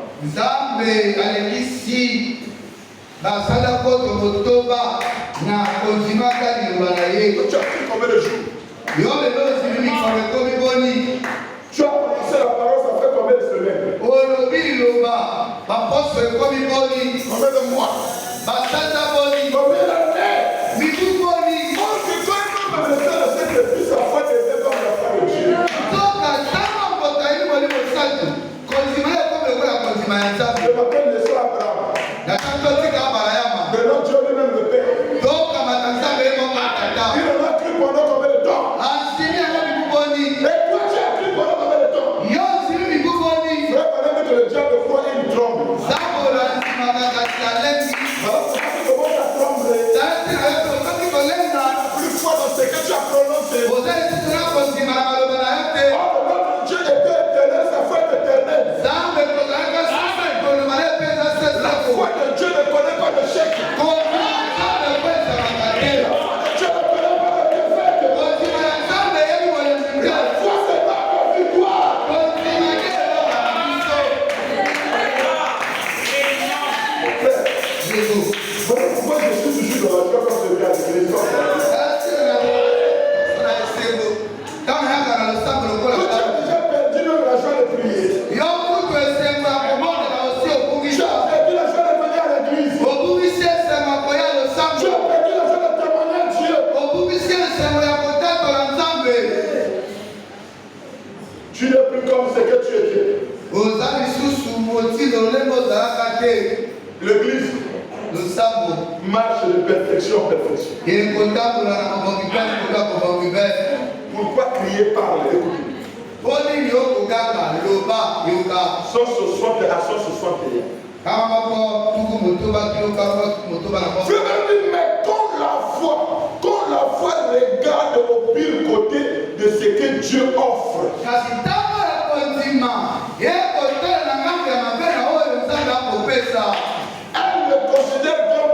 Tu as pris combien de jours? Tu as prononcé la parole, ça fait combien de semaines? Combien de mois? Combien d'années? Sa foi devient comme la foi de Dieu. Je m'appelle le soir Abraham. Maintenant Dieu lui-même le Père. Il en a cru pendant combien de temps? Et toi tu as cru pendant combien de temps? Frère, pendant que le diable croit, il tremble. Alors tu commences à trembler. Plus foi dans ce que tu as prononcé. Dieu était éternel, sa foi est éternelle. La foi de Dieu ne connaît pas de chèque. La foi de Dieu ne connaît pas de défaite. La foi c'est pas pour victoire. Pourquoi je suis toujours dans la joie quand je viens à l'église? Tu n'es plus comme ce que tu étais. L'église marche de perfection en perfection. Pourquoi crier par l'écoute? 160 à 161. Mais quand la foi regarde au pire côté de ce que Dieu offre, elle le considère comme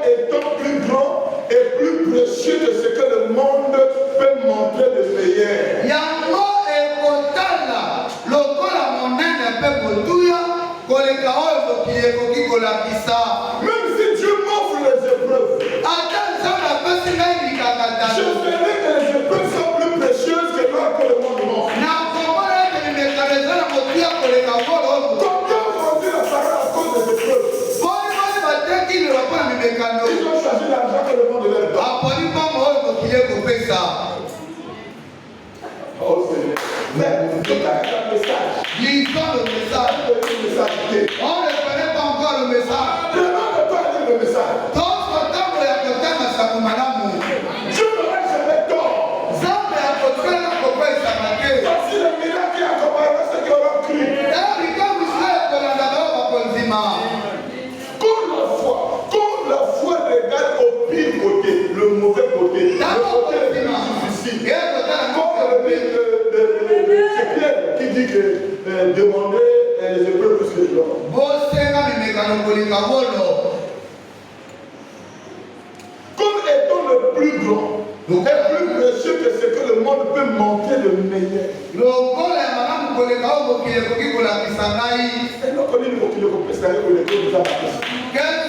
Même si Dieu m'offre les épreuves, je verrai que les épreuves sont plus précieuses que l'or que le monde m'offre. Combien ont vendu la parole à cause des épreuves? Ils ont choisi l'argent que le monde leur donne. Oh Seigneur. Mais c'est un message. Lisons le message. On ne connaît pas encore le message. Demande pas à lire le message. Dieu ne va jamais tort. Voici le miracle qui accompagnera ceux qui auront cru. Quand la foi regarde au pire côté, le mauvais côté, le côté le plus difficile. Comme c'est Pierre qui dit que demander les épreuves plus que l'or. Comme étant le plus grand, et plus précieux que ce que le monde peut monter le meilleur. Et non, qu'est-ce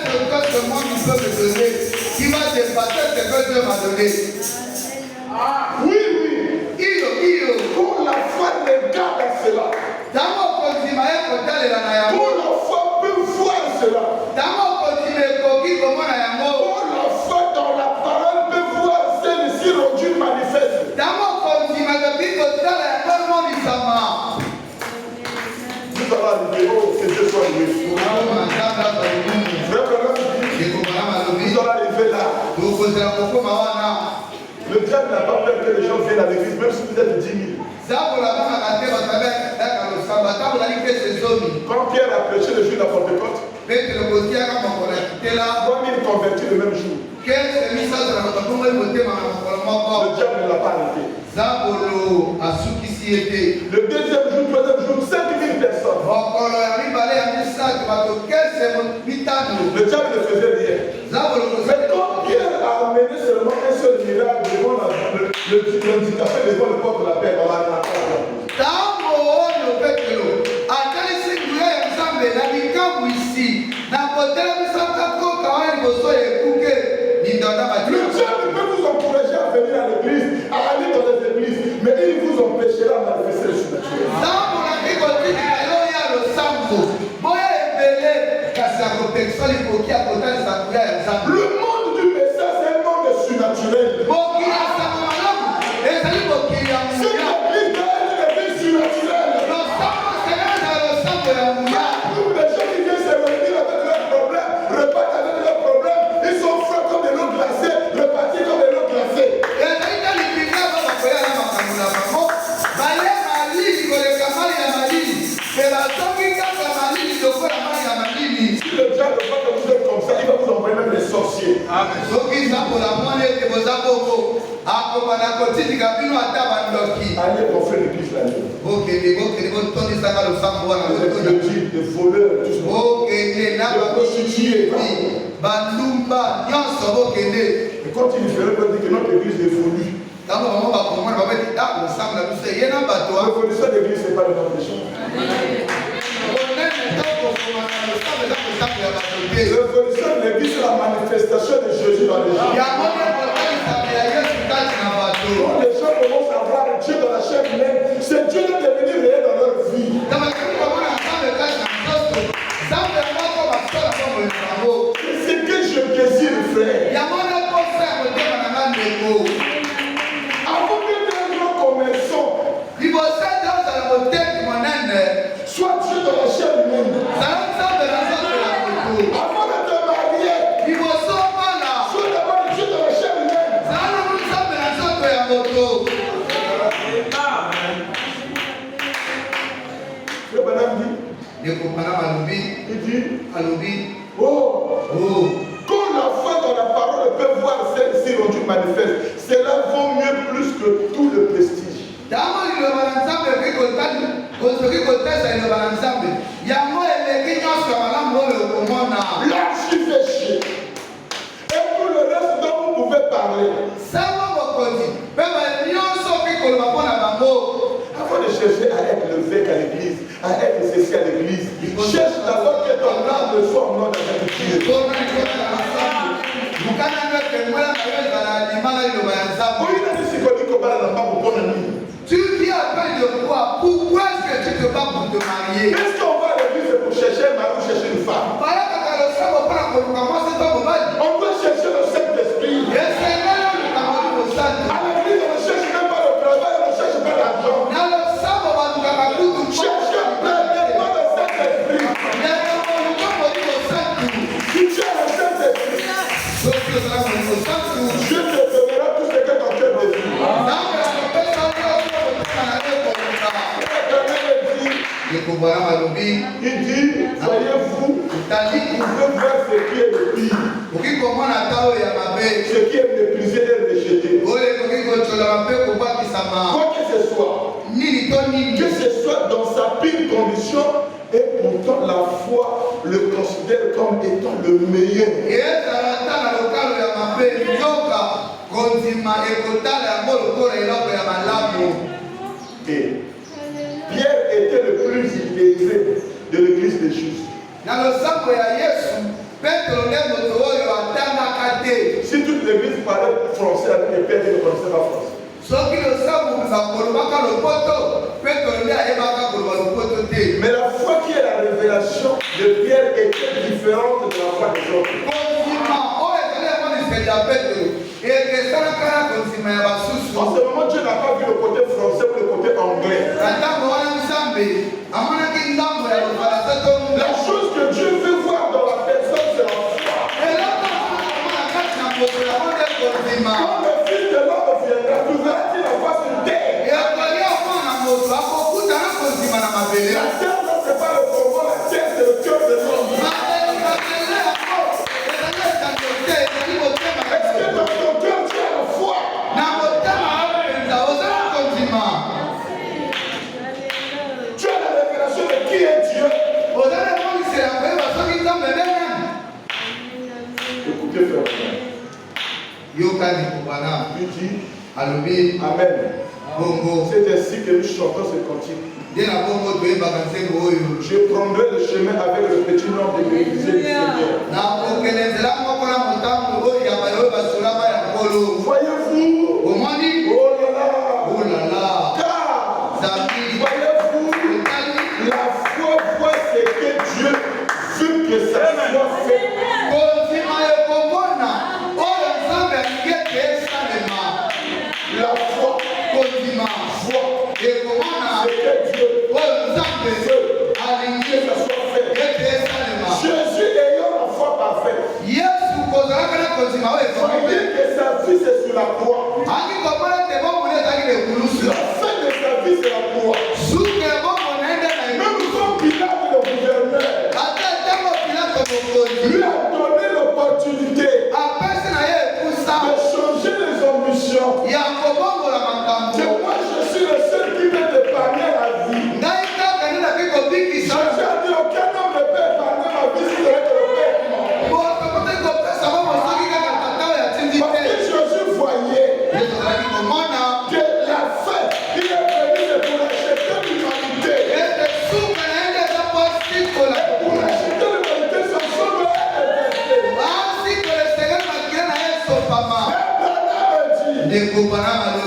que ce monde peut me donner qui va dépasser ce que Dieu m'a donné? Oui. Quand la foi regarde à cela, quand la foi peut voir cela, quand la foi dans la parole peut voir celle-ci rendue manifeste. Nous allons arriver, oh, que Dieu soit loué. Nous allons arriver là. Le diable n'a pas peur que les gens viennent à l'église, même si vous êtes 10 000. Quand Pierre a prêché le jour de la Pentecôte, 3 000 convertis le même jour. Le diable ne l'a pas arrêté. Le deuxième jour, troisième jour, 5 000 personnes. Le diable ne faisait rien. Mais quand Pierre a amené seulement un seul miracle devant l'handicapé devant le peuple de la paix, on l'a le diable peut vous encourager à venir à l'église, à aller dans les églises, mais il vous empêchera de manifester le surnaturel. Le monde du message, c'est un monde surnaturel. C'est l'église surnaturelle. Les gens qui viennent se réunir avec leurs problèmes, repartent avec leurs problèmes, ils sont froids comme de l'eau glacée, repartis comme de l'eau glacée. Si le diable veut que vous êtes comme ça, il va vous envoyer même les sorciers. Allez construire l'église là. Le type de voleurs, tout ça. De prostituées. Et quand il ferait, il dire que notre église est volue. La révolution de l'église, ce n'est pas le nom des choses. L'évolution de l'église, c'est la manifestation de Jésus dans les gens. Quand les gens commencent à voir Dieu dans la chair humaine, c'est Dieu qui est devenu réel dans leur vie. C'est ce que je désire, frère. Avant que tu aies un grand commerçant, soit Dieu dans la chair humaine. Avant de te marier, soit d'abord Dieu dans la chair humaine. Le madame dit, il dit, oh, quand la foi dans la parole peut voir celle-ci rendue manifeste, cela vaut mieux plus que tout le prestige. L'archi fait chier. Et pour le reste dont vous pouvez parler, avant de chercher à être l'évêque à l'église, à être ceci à l'église. Cherche d'abord que ton âme soit en ordre avec Dieu. Tu dis à peine de quoi? Pourquoi est-ce que tu te bats pour te marier? Est-ce qu'on va à l'église pour chercher un mari ou chercher une femme? On doit chercher le Saint-Esprit. À l'église, on ne cherche même pas le travail, on ne cherche pas l'argent. Cherchez pleinement le Saint-Esprit. Si tu as le Saint-Esprit, Dieu te donnera tout ce que ton cœur désire. Il dit, voyez-vous, vous pouvez voir ce qui est le pire, ce qui est méprisé et rejeté. Quoi que ce soit dans sa pire condition, et pourtant la foi le considère comme étant le meilleur. Et Pierre était le plus illettré de l'église des Justes. Si toute l'église parlait français avec les Pierre, il ne connaissait pas français. Mais la foi qui est la révélation de Pierre était différente de la foi des autres. En ce moment, Dieu n'a pas vu le côté français ou le côté anglais. La chose que Dieu veut voir dans la personne, c'est la foi. Quand le Fils de l'homme viendra, tu verras qu'il va voir sur terre. La terre, c'est pas le combat, la terre, c'est le cœur de l'homme. Est-ce que dans ton cœur, tu as la foi? Tu as la révélation de qui est Dieu. Écoutez, frère. Il dit Amen. C'est ainsi que nous chantons ce cantique. Je prendrai le chemin avec le petit nom de l'église du Seigneur. Voyez-vous? Oh là là. Car, voyez-vous, la foi voit ce que Dieu veut que ça soit fait. La foi, voit ce que Dieu veut que ça soit fait. Jésus ayant la foi parfaite. Voyez que sa vie c'est sur la croix. La fin de sa vie c'est la croix. Même comme Pilate le gouverneur lui a donné l'opportunité de changer les ambitions. Que moi je suis le seul qui peut t'épargner la vie. Jésus a dit aucun homme ne peut épargner ma vie si je vais te le faire. Parce que Jésus voyait que la fin, il est venu pour acheter l'humanité. Pour acheter l'humanité, son sang doit être versé.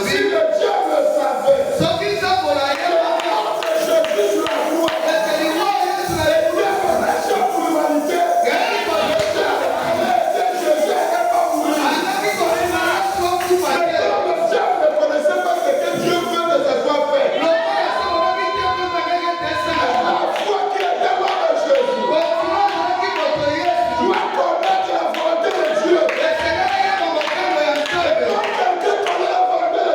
Si le diable savait, Jésus sur la croix, pour l'humanité. Jésus n'avait pas voulu. Le diable ne connaissait pas ce que Dieu veut que ça soit fait. La foi qui est tellement de Jésus doit connaître la volonté de Dieu. Et quand quelqu'un connaît la volonté de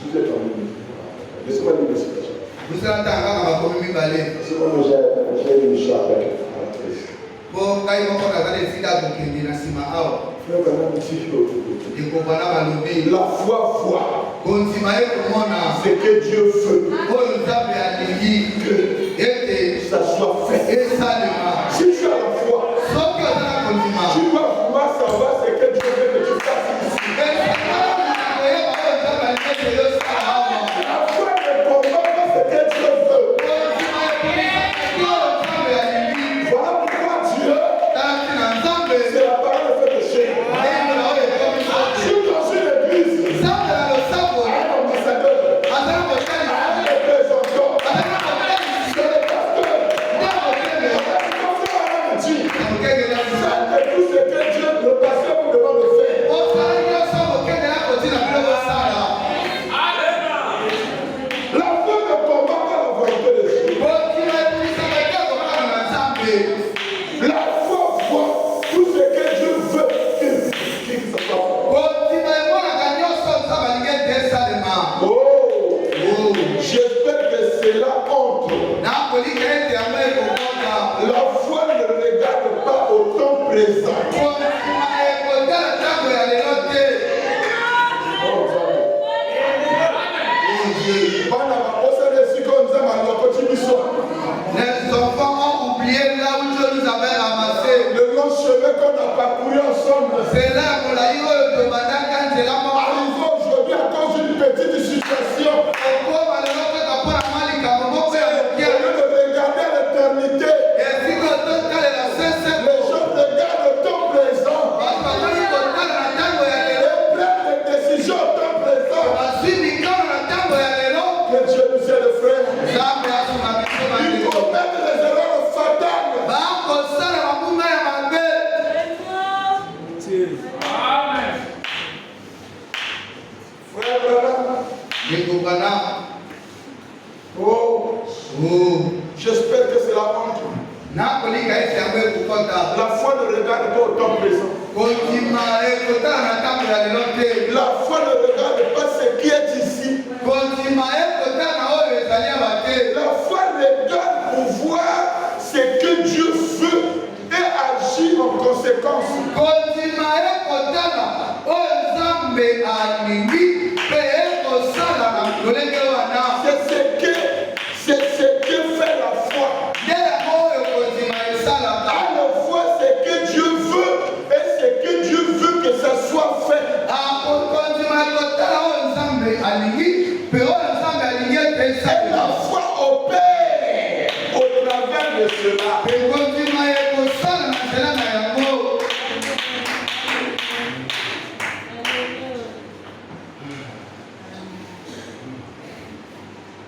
Vous êtes en ligne. Laissez-moi lire le citation. Vous êtes en train de parler. C'est moi j'ai une histoire avec l'actrice. Bon, quand il va faire des filles à vous qui viennent à Sima Ao. Frère, quand même, ici, Il comprend pas le lobby. la foi voit C'est ce que Dieu veut que ça soit fait. et ça le Si tu as la foi, tu dois vouloir savoir ce que Dieu veut que tu fasses ici. La foi ne comprend pas ce que Dieu veut. Voilà pourquoi Dieu, c'est la parole de péché. Je suis dans une église, un ambassadeur, un représentant, c'est le pasteur. Faites tout ce que Dieu, le pasteur, vous demande de faire. La foi ne combat pas la volonté de Dieu. La foi voit tout ce que Dieu veut qu'il se fasse. Oh, j'espère que cela entre. La foi ne regarde pas au temps présent. Les enfants ont oublié là où Dieu nous avait ramassé. Le long chemin qu'on a parcouru ensemble. C'est là qu'on a eu le Arrivé aujourd'hui à cause d'une petite situation. Au lieu de regarder à l'éternité, les gens regardent le temps présent et prennent des décisions au temps présent. Que Dieu nous aide, frère. Il commet des erreurs fatales. Frère Branham, oh, j'espère que c'est la honte. La foi ne regarde pas au temps présent. La foi ne regarde pas ce qui est ici. La foi regarde pour voir ce que Dieu veut et agir en conséquence. C'est ce que fait la foi. À la fois ce que Dieu veut et ce que Dieu veut que ça soit fait. Et la foi opère au travers de cela.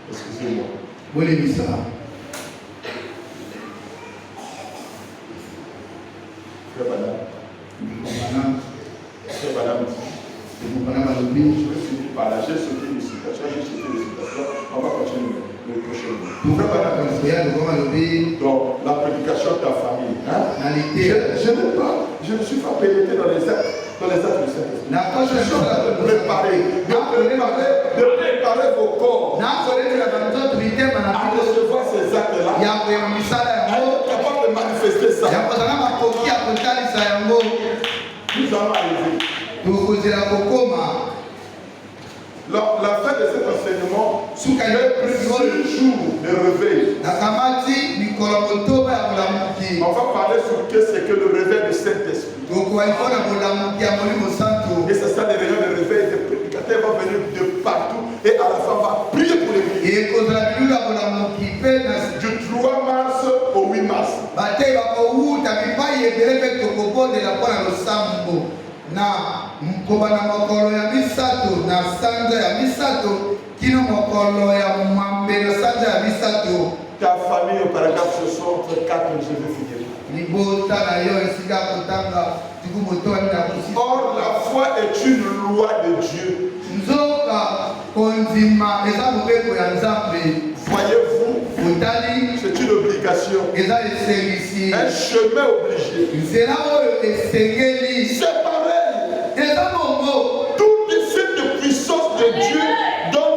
Excusez-moi. Frère Madame. Frère Madame. Je vais finir par là. J'ai sauté une citation, on va continuer le prochain jour. Donc, la prédication de ta famille. Je ne suis pas pénétré dans les actes du Saint-Esprit. Je suis en train de préparer vos corps à recevoir ces actes-là, à être capable de manifester ça. Nous allons arriver. La fin de cet enseignement, j'ai pris 6 jours de réveil. On va parler sur ce que le réveil du Saint-Esprit. Et c'est ça, les réunions de réveil, des prédicateurs vont venir de partout et à la fin on va prier pour l'église. Du 3 mars au 8 mars. Na mkoba na mokolo ya misato na sanza ya misato kino mokolo ya mwambe na sanza ya misato. Ta famille au paragraphe ce soir entre 4 je vais finir. Libota na yo esika kotanga tuku moto na kusi. Or la foi est une loi de Dieu. Nzoka konzima eza mobeko ya Nzambe. Voyez-vous, c'est une obligation. Un chemin obligé. C'est pareil. Toute cette puissance de Dieu dont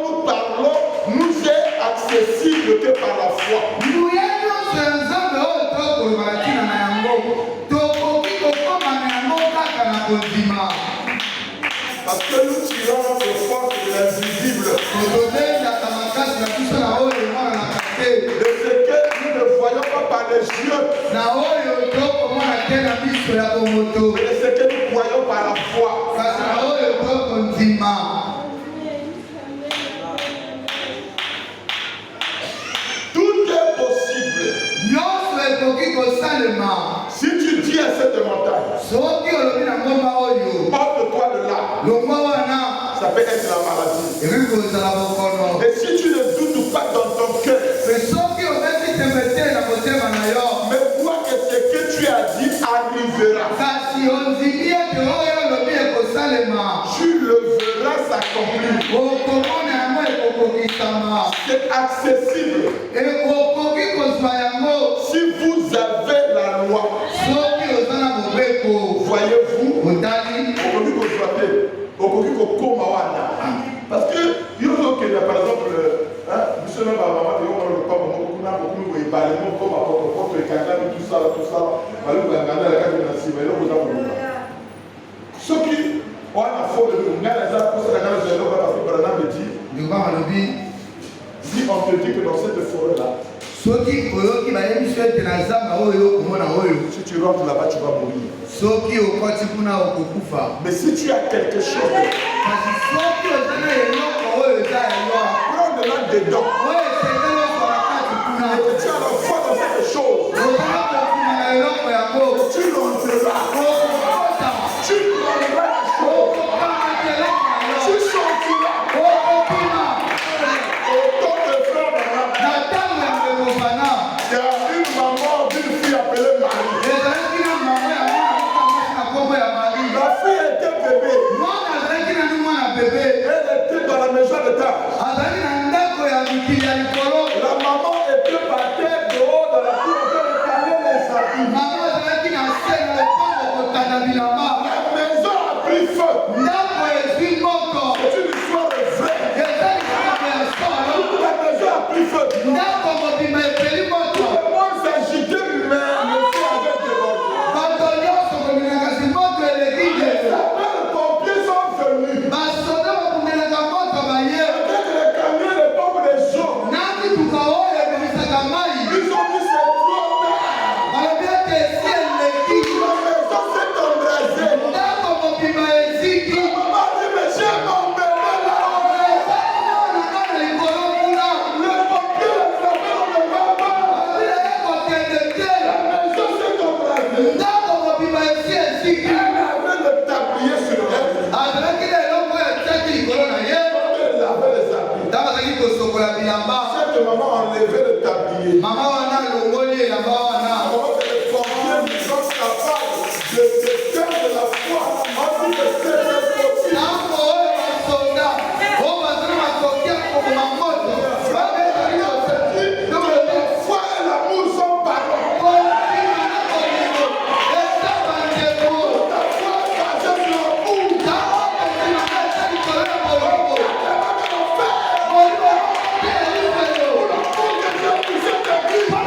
Mais c'est que nous croyons par la foi. Tout est possible. Si tu dis à cette montagne, porte-toi de là, ça peut être la maladie. Et si tu ne doutes pas dans ton cœur, mais vois que ce que tu as dit arrivera. Tu le verras s'accomplir. C'est accessible. Si vous avez la loi, voyez-vous, parce que par exemple, ceux qui ont la foi de nous, si on te dit que dans cette forêt-là, si tu rentres là-bas, tu vas mourir. Mais si tu as quelque chose, prends-le dedans. Et que tu as la foi dans cette chose. Tu l'entreras. Tu prendras la chose. Tu sortiras. Autant de frères, il y a une maman d'une fille appelée Marie. La fille était bébé. Elle était dans la maison de table. La maman était battue dehors dans la cour pour réparer les habits. La maison a pris feu. C'est une histoire vraie. La maison a pris feu. Tout le monde s'agitait, mais le feu avait débordé. Les pompiers sont venus. Avec les camions, les pompes, les gens. Ils ont dit c'est trop tard. La maison s'est embrasée. La maman dit mais j'ai mon bébé là-haut. Les pompiers les frappaient, on ne va pas. La maison s'est embrasée. Elle avait le tablier sur elle. Elle avait les habits. Cette maman a enlevé le tablier. Comment les pompiers sont capables de se faire de la foi en dit que c'est possible. La foi et l'amour sont parents. La foi est basée sur l'amour. Pour que Dieu puisse t'aider.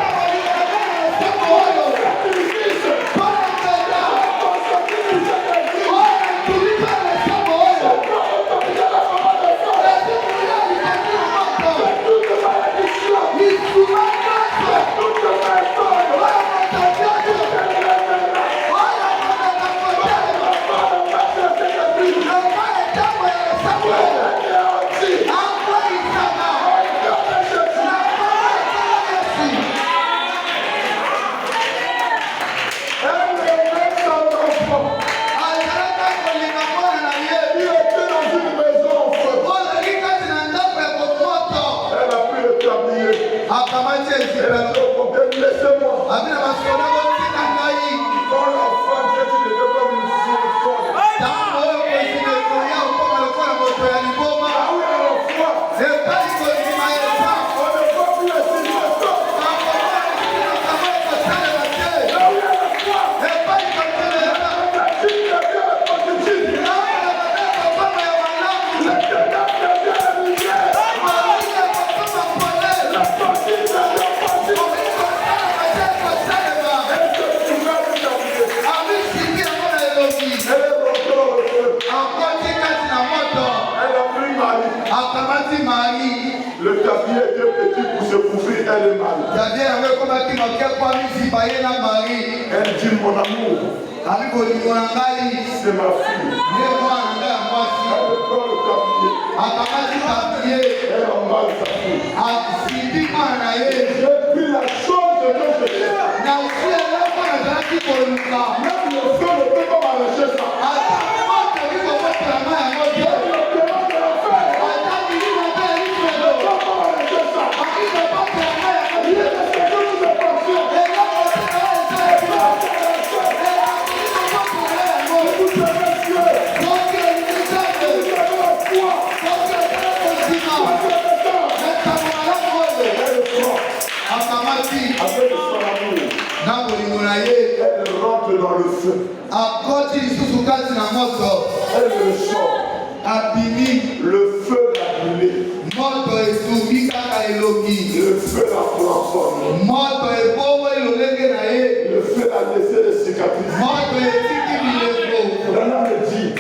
Elle est mal. Elle dit mon amour. C'est ma fille. Elle prend le tablier. Elle emballe sa fille. J'ai pris la chose que je cherche. Même le feu ne peut pas m'arracher ça. Elle rentre dans le feu. Elle le sort. Le feu l'a brûlé. Le feu l'a transformé. Le feu a laissé les cicatrices. Nana me dit,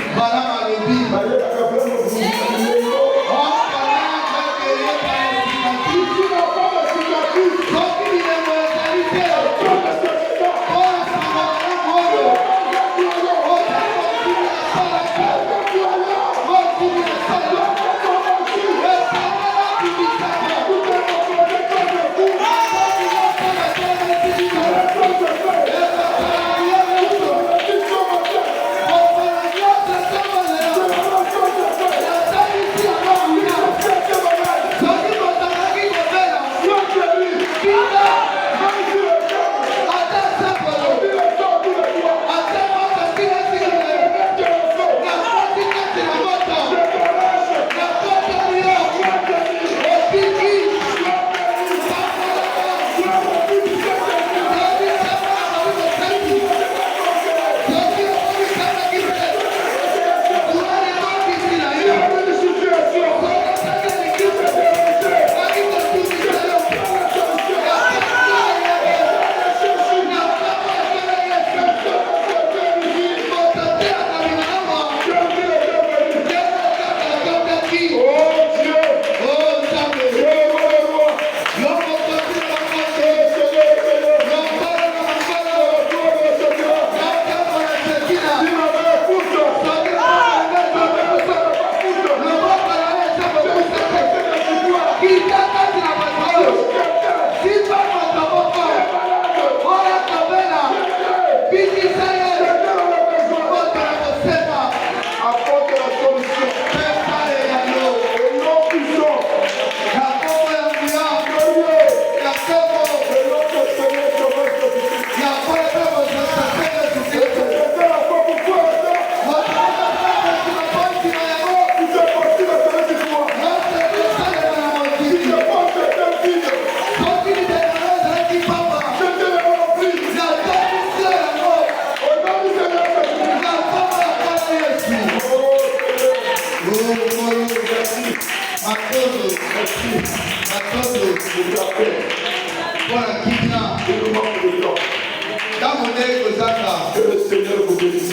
Que le Seigneur vous bénisse.